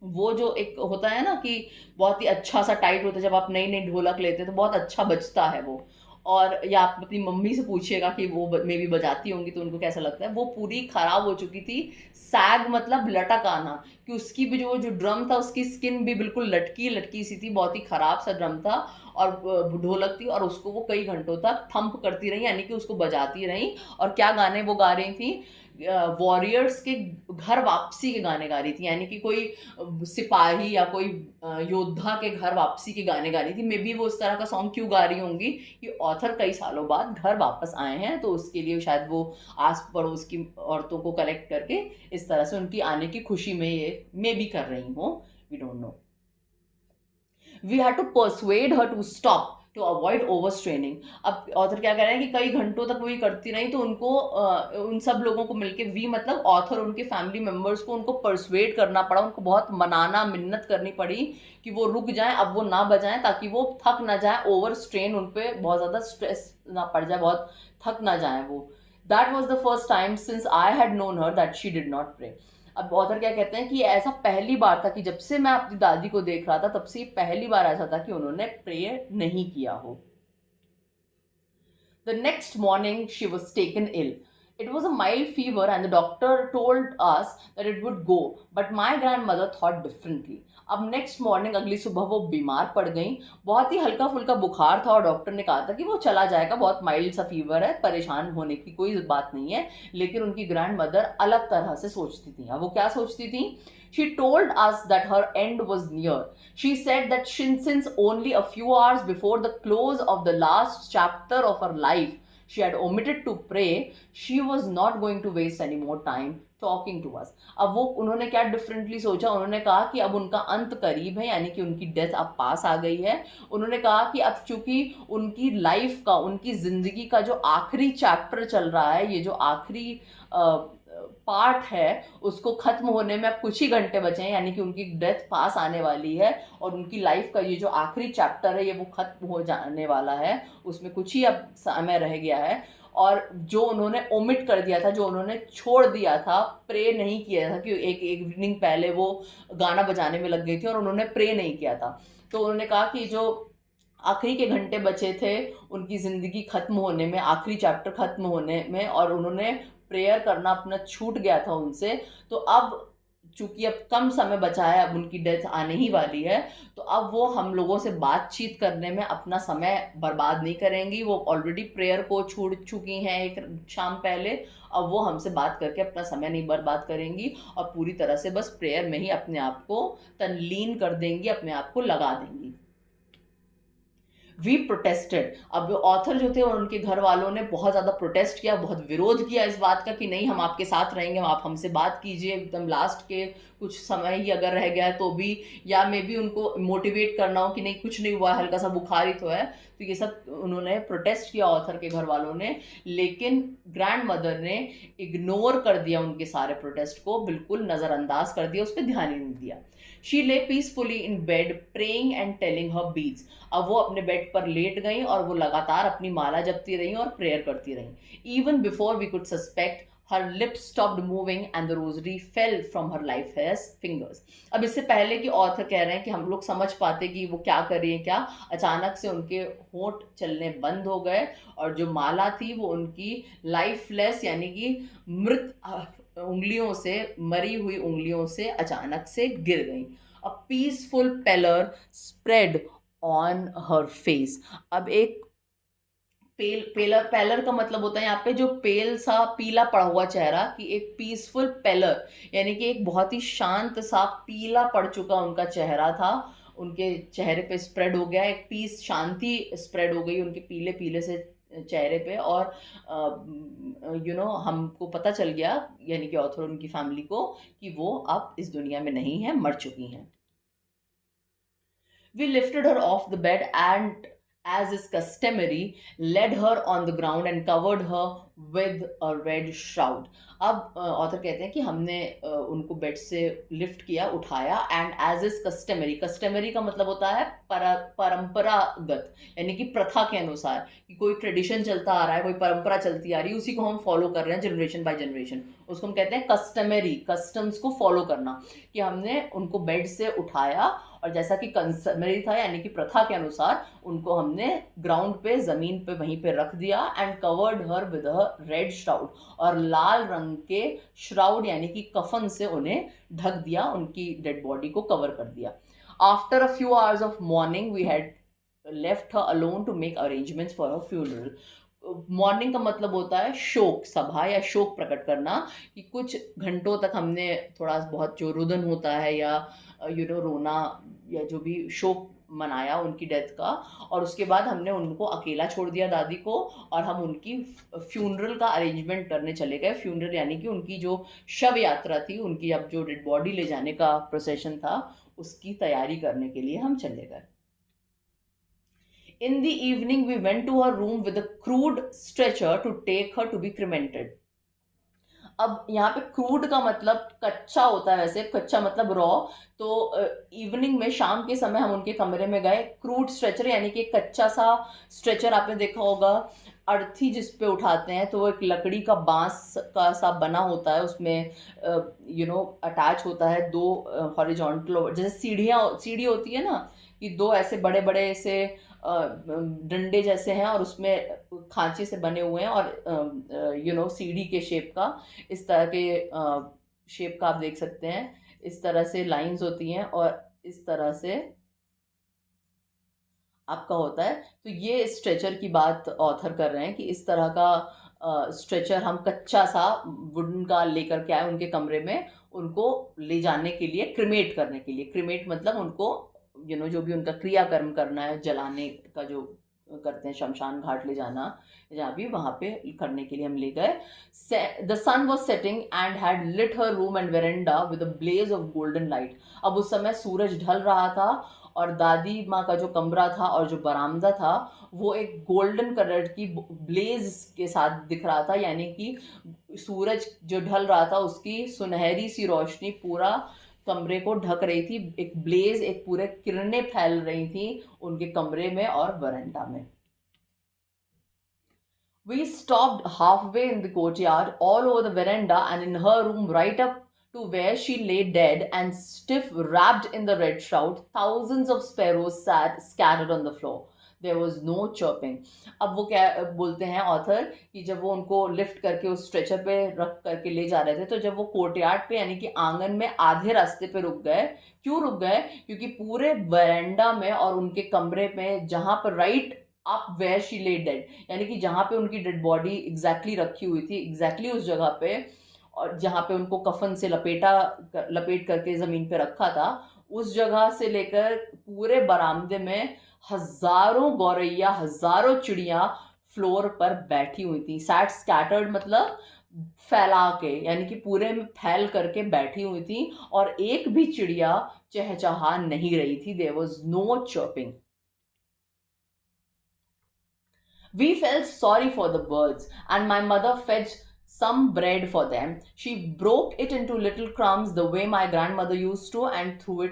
वो जो एक होता है ना कि बहुत ही अच्छा सा टाइट होता है, जब आप नई नई ढोलक लेते हैं तो बहुत अच्छा बजता है वो। और या आप अपनी मम्मी से पूछिएगा कि वो मे भी बजाती होंगी तो उनको कैसा लगता है, वो पूरी खराब हो चुकी थी। सैग मतलब लटक आना, कि उसकी भी जो जो ड्रम था उसकी स्किन भी बिल्कुल लटकी लटकी सी थी, बहुत ही खराब सा ड्रम था और ढोलक थी। और उसको वो कई घंटों तक थंप करती रही, यानी कि उसको बजाती रही। और क्या गाने वो गा रही थी, वॉरियर्स के घर वापसी के गाने गा रही थी, यानी कि कोई सिपाही या कोई योद्धा के घर वापसी के गाने गा रही थी। मे बी वो उस तरह का सॉन्ग क्यों गा रही होंगी कि ऑथर कई सालों बाद घर वापस आए हैं, तो उसके लिए शायद वो आस पड़ोस की औरतों को कलेक्ट करके इस तरह से उनकी आने की खुशी में ये मे बी कर रही हो, we don't know. We had to persuade her to stop to avoid over straining. अब ऑथर क्या कह रहे हैं कि कई घंटों तक वही करती रही, तो उनको उन सब लोगों को मिलके, वी मतलब ऑथर, उनके फैमिली मेंबर्स को उनको परसुएड करना पड़ा, उनको बहुत मनाना, मिन्नत करनी पड़ी कि वो रुक जाएं, अब वो ना बजाएं, ताकि वो थक ना जाए, ओवर स्ट्रेन उन पर बहुत ज़्यादा स्ट्रेस ना पड़ जाए, बहुत थक ना जाए वो। That was the first time since I had known her that she did not pray. अब ऑथर क्या कहते हैं कि ऐसा पहली बार था कि जब से मैं अपनी दादी को देख रहा था, तब से पहली बार ऐसा था कि उन्होंने प्रेयर नहीं किया हो। The next morning, she was taken ill. It was a mild fever, and the doctor told us that it would go. But my grandmother thought differently. अब नेक्स्ट मॉर्निंग, अगली सुबह वो बीमार पड़ गई। बहुत ही हल्का फुल्का बुखार था और डॉक्टर ने कहा था कि वो चला जाएगा, बहुत माइल्ड सा फीवर है, परेशान होने की कोई बात नहीं है। लेकिन उनकी ग्रैंड मदर अलग तरह से सोचती थी। अब वो क्या सोचती थी? She told us that her end was near. She said that since only a few hours before the close of the last chapter of her life, she had omitted to pray, she was not going to waste any more time talking to us. अब वो उन्होंने क्या differently सोचा, उन्होंने कहा कि अब उनका अंत करीब है, यानी कि उनकी डेथ अब पास आ गई है। उन्होंने कहा कि अब चूंकि उनकी लाइफ का, उनकी जिंदगी का जो आखिरी चैप्टर चल रहा है, ये जो आखिरी पार्ट है, उसको खत्म होने में अब कुछ ही घंटे बचे हैं, यानी कि उनकी डेथ पास आने वाली है और उनकी लाइफ का ये जो आखिरी चैप्टर है ये वो खत्म हो जाने वाला है, उसमें कुछ ही अब समय रह गया है। और जो उन्होंने ओमिट कर दिया था, जो उन्होंने छोड़ दिया था, प्रे नहीं किया था, कि एक इवनिंग पहले वो गाना बजाने में लग गई थी और उन्होंने प्रे नहीं किया था। तो उन्होंने कहा कि जो आखिरी के घंटे बचे थे उनकी ज़िंदगी ख़त्म होने में, आखिरी चैप्टर ख़त्म होने में, और उन्होंने प्रेयर करना अपना छूट गया था उनसे, तो अब चूंकि अब कम समय बचा है, अब उनकी डेथ आने ही वाली है, तो अब वो हम लोगों से बातचीत करने में अपना समय बर्बाद नहीं करेंगी। वो ऑलरेडी प्रेयर को छोड़ चुकी हैं एक शाम पहले। अब वो हमसे बात करके अपना समय नहीं बर्बाद करेंगी और पूरी तरह से बस प्रेयर में ही अपने आप को तल्लीन कर देंगी, अपने आप को लगा देंगी। We protested. अब ऑथर जो थे और उनके घर वालों ने बहुत ज़्यादा प्रोटेस्ट किया, बहुत विरोध किया इस बात का कि नहीं, हम आपके साथ रहेंगे, आप हमसे बात कीजिए, एकदम लास्ट के कुछ समय ही अगर रह गया है तो भी, या मे बी उनको मोटिवेट करना हो कि नहीं कुछ नहीं हुआ, हल्का सा बुखार ही तो है। तो ये सब उन्होंने प्रोटेस्ट किया ऑथर के घर वालों ने, लेकिन ग्रैंड मदर ने इग्नोर कर दिया उनके सारे प्रोटेस्ट को, बिल्कुल नज़रअंदाज कर दिया, उस पर ध्यान ही नहीं दिया। शी ले peacefully in bed praying and telling her beads. अब वो अपने बेड पर लेट गई और वो लगातार अपनी माला जपती रही और प्रेयर करती रही। Even before we could suspect, her lips stopped moving and the rosary fell from her lifeless fingers. अब इससे पहले कि ऑथर कह रहे हैं कि हम लोग समझ पाते कि वो क्या कर रही है क्या, अचानक से उनके होंठ चलने बंद हो गए और जो माला थी वो उनकी लाइफलेस यानी कि मृत उंगलियों से, मरी हुई उंगलियों से अचानक से गिर गई। A peaceful pallor spread on her face. अब एक पेलर, पेलर का मतलब होता है यहाँ पे जो पेल सा पीला पड़ा हुआ चेहरा, कि एक पीसफुल पेलर यानी कि एक बहुत ही शांत सा पीला पड़ चुका उनका चेहरा था, उनके चेहरे पे स्प्रेड हो गया, एक पीस शांति स्प्रेड हो गई उनके पीले पीले से चेहरे पे। और हमको पता चल गया, यानी कि ऑथर उनकी फैमिली को, कि वो अब इस दुनिया में नहीं है, मर चुकी हैं। We lifted her off the bed and, as is customary, laid her on the ground and covered her with a red shroud. अब ऑथर कहते हैं कि हमने उनको बेड से लिफ्ट किया, उठाया, and as is customary, customary का मतलब होता है परंपरागत, यानी कि प्रथा के अनुसार, कि कोई ट्रेडिशन चलता आ रहा है, कोई परंपरा चलती आ रही है, उसी को हम फॉलो कर रहे हैं जनरेशन बाय जनरेशन, उसको हम कहते हैं कस्टमरी, कस्टम्स को फॉलो करना। कि हमने उनको बेड से उठाया और जैसा कि कंसमरी था यानी कि प्रथा के अनुसार, उनको हमने ग्राउंड पे, जमीन पे वहीं पे रख दिया, and covered her with a red shroud, और लाल रंग के श्राउड यानी कि कफन से उन्हें ढक दिया, उनकी डेड बॉडी को कवर कर दिया। After a few hours of mourning we had left her alone to make arrangements for a funeral. Mourning का मतलब होता है शोक सभा या शोक प्रकट करना, कि कुछ घंटों तक हमने थोड़ा बहुत जो रुदन होता है या रोना या जो भी शोक मनाया उनकी डेथ का, और उसके बाद हमने उनको अकेला छोड़ दिया दादी को, और हम उनकी फ्यूनरल का अरेंजमेंट करने चले गए। फ्यूनरल यानी कि उनकी जो शव यात्रा थी, उनकी अब जो डेड बॉडी ले जाने का प्रोसेशन था, उसकी तैयारी करने के लिए हम चले गए। In the evening, we went to her room with a crude stretcher to take her to be cremated. अब यहाँ पे क्रूड का मतलब कच्चा होता है, वैसे कच्चा मतलब रॉ। तो इवनिंग में, शाम के समय हम उनके कमरे में गए। क्रूड स्ट्रेचर यानी कि कच्चा सा स्ट्रेचर, आपने देखा होगा अर्थी जिस पे उठाते हैं, तो वो एक लकड़ी का बांस का सा बना होता है, उसमें अटैच होता है दो हॉरिजॉन्टल, जैसे सीढ़ी होती है ना, कि दो ऐसे बड़े बड़े से डंडे जैसे हैं और उसमें खांचे से बने हुए हैं, और सीढ़ी के शेप का, इस तरह के शेप का आप देख सकते हैं, इस तरह से लाइंस होती हैं और इस तरह से आपका होता है। तो ये स्ट्रेचर की बात ऑथर कर रहे हैं कि इस तरह का स्ट्रेचर हम कच्चा सा वुडन का लेकर के आए उनके कमरे में, उनको ले जाने के लिए, क्रिमेट करने के लिए। क्रिमेट मतलब उनको जो भी उनका क्रियाकर्म करना है, जलाने का जो करते हैं, शमशान घाट ले जाना, जहाँ भी, वहाँ पे करने के लिए हम ले गए। The sun was setting and had lit her room and verandah with a blaze of golden light. अब उस समय सूरज ढल रहा था और दादी माँ का जो कमरा था और जो बरामदा था, वो एक गोल्डन कलर की ब्लेज के साथ दिख रहा था, यानी कि सूरज जो ढल रहा था उसकी सुनहरी सी रोशनी पूरा कमरे को ढक रही थी। एक ब्लेज, एक पूरे किरणें फैल रही थी उनके कमरे में और वरांडा में। We stopped halfway in the courtyard, all over the veranda, and in her room, right up to where she lay dead and stiff, wrapped in the red shroud. Thousands of sparrows sat scattered on the floor. There was no chirping. अब वो क्या बोलते हैं author कि जब वो उनको lift करके उस स्ट्रेचर पे रख करके ले जा रहे थे, तो जब वो कोर्टयार्ड पे यानी कि आंगन में आधे रास्ते पे रुक गए। क्यों रुक गए? क्योंकि पूरे वरांडा में और उनके कमरे में जहां पर right up where she lay dead, यानी कि जहां पे उनकी डेड बॉडी एग्जैक्टली रखी हुई थी, एग्जैक्टली उस जगह पे, और जहां पे उनको कफन से लपेट करके जमीन पे रखा था, उस जगह से लेकर पूरे बरामदे में हजारों गौरैया, हजारों चिड़िया फ्लोर पर बैठी हुई थी। सैट स्कैटर्ड मतलब फैला के, यानी कि पूरे में फैल करके बैठी हुई थी, और एक भी चिड़िया चहचहा नहीं रही थी। There was no chirping. We felt sorry for the birds, and my mother fetched some bread for them. She broke it into little crumbs the way my grandmother used to and threw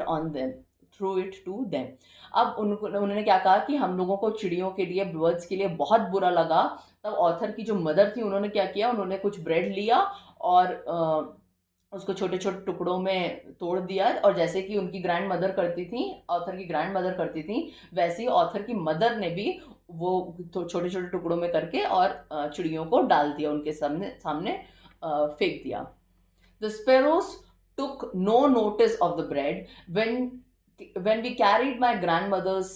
it to them. अब उन्होंने क्या कहा कि हम लोगों को चिड़ियों के लिए, बर्ड्स के लिए बहुत बुरा लगा। तब ऑथर की जो मदर थी, उन्होंने क्या किया, उन्होंने कुछ ब्रेड लिया और उसको छोटे छोटे टुकड़ों में तोड़ दिया, और जैसे कि उनकी ग्रैंड मदर करती थी, ऑथर की ग्रैंड मदर करती थी, वैसे ही ऑथर की मदर ने भी वो छोटे छोटे टुकड़ों में करके और चिड़ियों को डाल दिया, उनके सामने सामने फेंक दिया। The sparrows took no notice of the bread. When we carried my grandmother's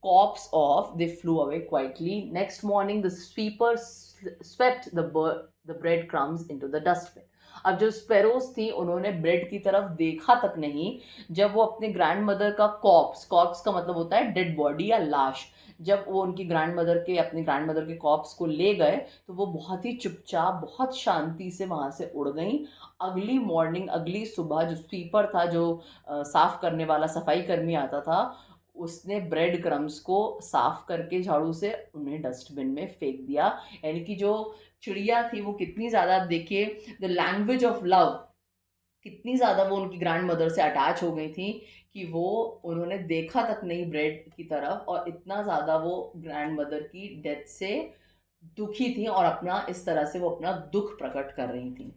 corpse off, they flew away quietly. Next morning, the sweeper swept the bread crumbs into the dustbin. अब जो स्पैरोज थी, उन्होंने bread की तरफ देखा तक नहीं। जब वो अपने ग्रैंड मदर का कॉर्प्स का मतलब होता है डेड बॉडी या लाश, जब वो उनकी अपनी ग्रैंड मदर के कॉर्प्स को ले गए, तो वो बहुत ही चुपचाप, बहुत शांति से वहां से उड़ गई। अगली मॉर्निंग, अगली सुबह, जो स्वीपर था, जो साफ करने वाला सफाई कर्मी आता था, उसने ब्रेड क्रम्स को साफ करके झाड़ू से उन्हें डस्टबिन में फेंक दिया। यानी कि जो चिड़िया थी वो कितनी ज्यादा, आप देखिए द लैंग्वेज ऑफ लव, कितनी ज्यादा वो उनकी ग्रैंड मदर से अटैच हो गई थी कि वो, उन्होंने देखा तक नहीं ब्रेड की तरफ, और इतना ज्यादा वो ग्रैंड मदर की डेथ से दुखी थी, और अपना इस तरह से वो अपना दुख प्रकट कर रही थी।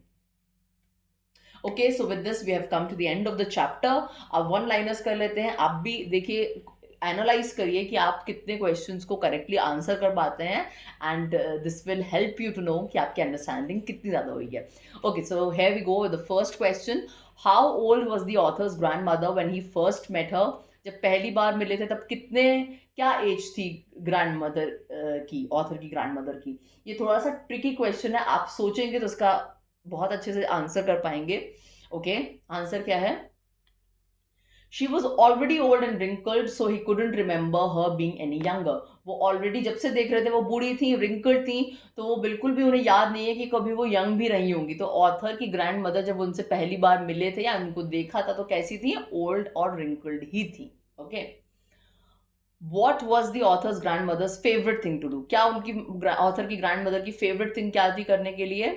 Okay, so with this we have come to the end of the chapter. अब वन लाइनर्स कर लेते हैं। आप भी देखिए, एनालाइज करिए कि आप कितने क्वेश्चंस को करेक्टली आंसर कर पाते हैं, and this will help you to know कि आपकी अंडरस्टैंडिंग कितनी ज्यादा हुई है। Okay, so here we go with the first question. How old was the author's grandmother when he first met her? जब पहली बार मिले थे तब क्या एज थी ग्रैंड मदर की, ऑथर की ग्रैंड मदर की? ये थोड़ा सा ट्रिकी क्वेश्चन है, आप सोचेंगे तो उसका बहुत अच्छे से आंसर कर पाएंगे। ओके, आंसर क्या है? She was already old and wrinkled, so he couldn't remember her being any younger. वो ऑलरेडी जब से देख रहे थे वो बूढ़ी थी, wrinkled थी, तो वो बिल्कुल भी उन्हें याद नहीं है कि कभी वो यंग भी रही होंगी। तो ऑथर की ग्रैंड मदर जब उनसे पहली बार मिले थे या उनको देखा था, तो कैसी थी? ओल्ड और wrinkled ही थी। Okay, What was the author's grandmother's favorite thing to do? क्या उनकी ऑथर की ग्रैंड मदर की फेवरेट थिंग क्या थी करने के लिए?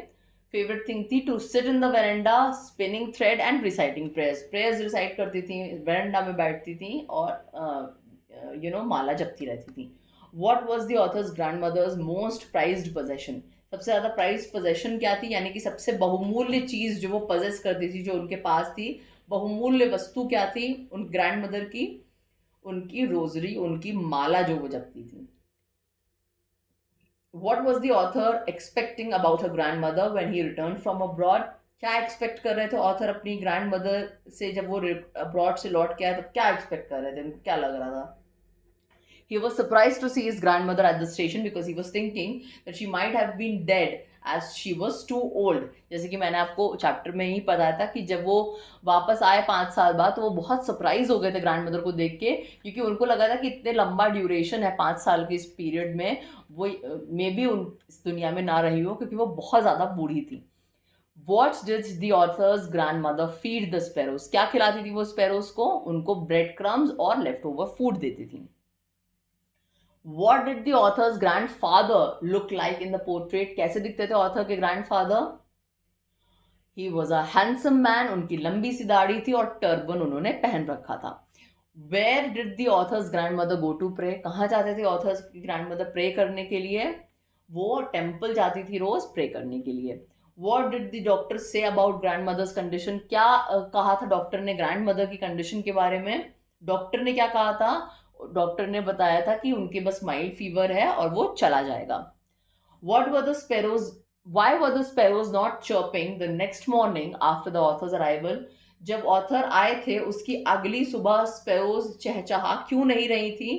फेवरेट थिंग थी to sit in the verandah spinning thread and reciting prayers. Prayers recite करती थी, वेरेंडा में बैठती थी और माला जपती रहती थी। What was the authors grandmother's most prized possession? सबसे ज्यादा प्राइज्ड पोजेशन क्या थी, यानी कि सबसे बहुमूल्य चीज जो वो पजेस करती थी, जो उनके पास थी, बहुमूल्य वस्तु क्या थी उन ग्रैंडमदर की? उनकी रोजरी, उनकी माला जो वो जपती थी। What was the author expecting about her grandmother when he returned from abroad? क्या एक्सपेक्ट कर रहे थे ऑथर अपनी ग्रैंड मदर से? जब वो अब्रॉड से लौट के आया तब क्या एक्सपेक्ट कर रहे थे, उनको क्या लग रहा था? He was surprised to see his grandmother at the station because he was thinking that she might have been dead as she was too old. जैसे कि मैंने आपको चैप्टर में ही बताया था कि जब वो वापस आए 5 साल बाद, तो वो बहुत सरप्राइज हो गए थे ग्रैंड मदर को देख के, क्योंकि उनको लगा था कि इतने लंबा ड्यूरेशन है 5 साल के इस पीरियड में, वो मे बी उन इस दुनिया में ना रही हो, क्योंकि वो बहुत ज्यादा बूढ़ी थी। What did the author's grandmother feed the sparrows? क्या खिलाती थी वो स्पैरोज को? उनको ब्रेड क्रम्स और लेफ्ट ओवर फूड देती थी। What did the author's grandfather look like in the portrait? कैसे दिखते थे author के grandfather? He was a handsome man. उनकी लंबी सी दाढ़ी थी और टर्बन उन्होंने पहन रखा था। Where did the author's grandmother go to pray? कहाँ जाते थे author's की grandmother pray करने के लिए? वो टेम्पल जाती थी रोज प्रे करने के लिए। What did the doctor say about grandmother's condition? क्या कहा था डॉक्टर ने ग्रैंडमदर की कंडीशन के बारे में? डॉक्टर ने क्या कहा था? डॉक्टर ने बताया था कि उनके बस माइल्ड फीवर है और वो चला जाएगा. What were the sparrows? Why were the sparrows not chirping the next morning after the author's arrival? जब ऑथर आए थे उसकी अगली सुबह स्पैरोज चहचहा क्यों नहीं रही थी?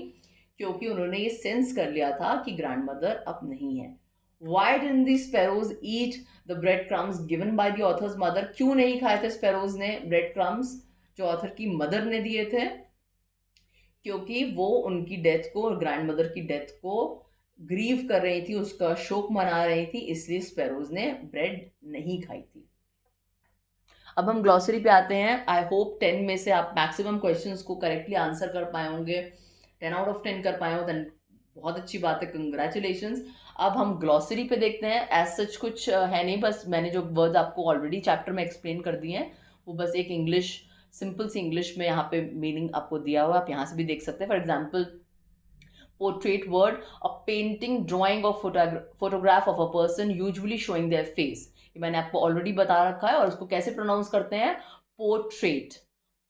क्योंकि उन्होंने ये सेंस कर लिया था कि ग्रैंडमदर अब नहीं है. Why didn't the sparrows eat the breadcrumbs given by the author's mother? क्यों नहीं खाए थे स्पैरोज ने ब्रेड क्रम्स जो ऑथर की मदर ने दिए थे? क्योंकि वो उनकी डेथ को, ग्रैंड मदर की डेथ को ग्रीव कर रही थी, उसका शोक मना रही थी, इसलिए स्पैरोज ने ब्रेड नहीं खाई थी. अब हम ग्लॉसरी पे आते हैं. आई होप 10 में से आप मैक्सिमम क्वेश्चंस को करेक्टली आंसर कर पाए होंगे. 10 आउट ऑफ 10 कर पाए हो देन बहुत अच्छी बात है, कंग्रेचुलेशंस. अब हम ग्लॉसरी पे देखते हैं. एज सच कुछ है नहीं, बस मैंने जो वर्ड्स आपको ऑलरेडी चैप्टर में एक्सप्लेन कर दिए हैं वो बस एक इंग्लिश, सिंपल सी इंग्लिश में यहाँ पे मीनिंग आपको दिया हुआ, आप यहाँ से भी देख सकते हैं. For example, portrait word, a painting, drawing or photograph of a person usually showing their face. ये मैंने आपको ऑलरेडी बता रखा है. और उसको कैसे प्रोनाउंस करते हैं? पोर्ट्रेट.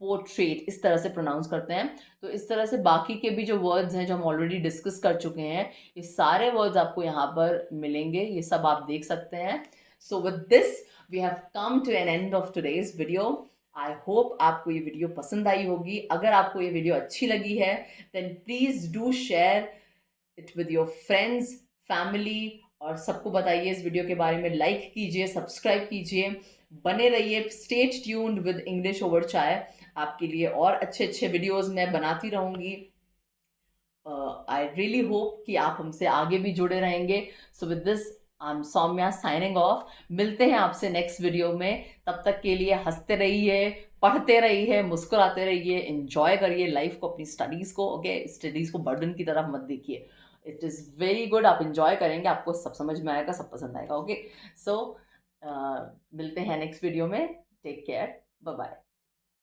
पोर्ट्रेट इस तरह से प्रोनाउंस करते हैं. तो इस तरह से बाकी के भी जो वर्ड्स हैं जो हम ऑलरेडी डिस्कस कर चुके हैं, ये सारे वर्ड्स आपको यहाँ पर मिलेंगे, ये सब आप देख सकते हैं. So with this we have come to an end of today's video. I hope आपको ये वीडियो पसंद आई होगी. अगर आपको ये वीडियो अच्छी लगी है then please do share it with your friends, family, और सबको बताइए इस वीडियो के बारे में. लाइक कीजिए, सब्सक्राइब कीजिए, बने रहिए. Stay tuned with English over चाय. आपके लिए और अच्छे अच्छे वीडियोस मैं बनाती रहूंगी. आई रियली होप कि आप हमसे आगे भी जुड़े रहेंगे. So with this I am Saumya signing off. मिलते हैं आपसे नेक्स्ट वीडियो में. तब तक के लिए हंसते रहिए, पढ़ते रहिए, मुस्कुराते रहिए, एंजॉय करिए लाइफ को, अपनी स्टडीज को. ओके, स्टडीज को बर्डन की तरफ मत देखिए. It is very good. आप इंजॉय करेंगे, आपको सब समझ में आएगा, सब पसंद आएगा. ओके, सो मिलते हैं नेक्स्ट वीडियो में. Take care, bye bye.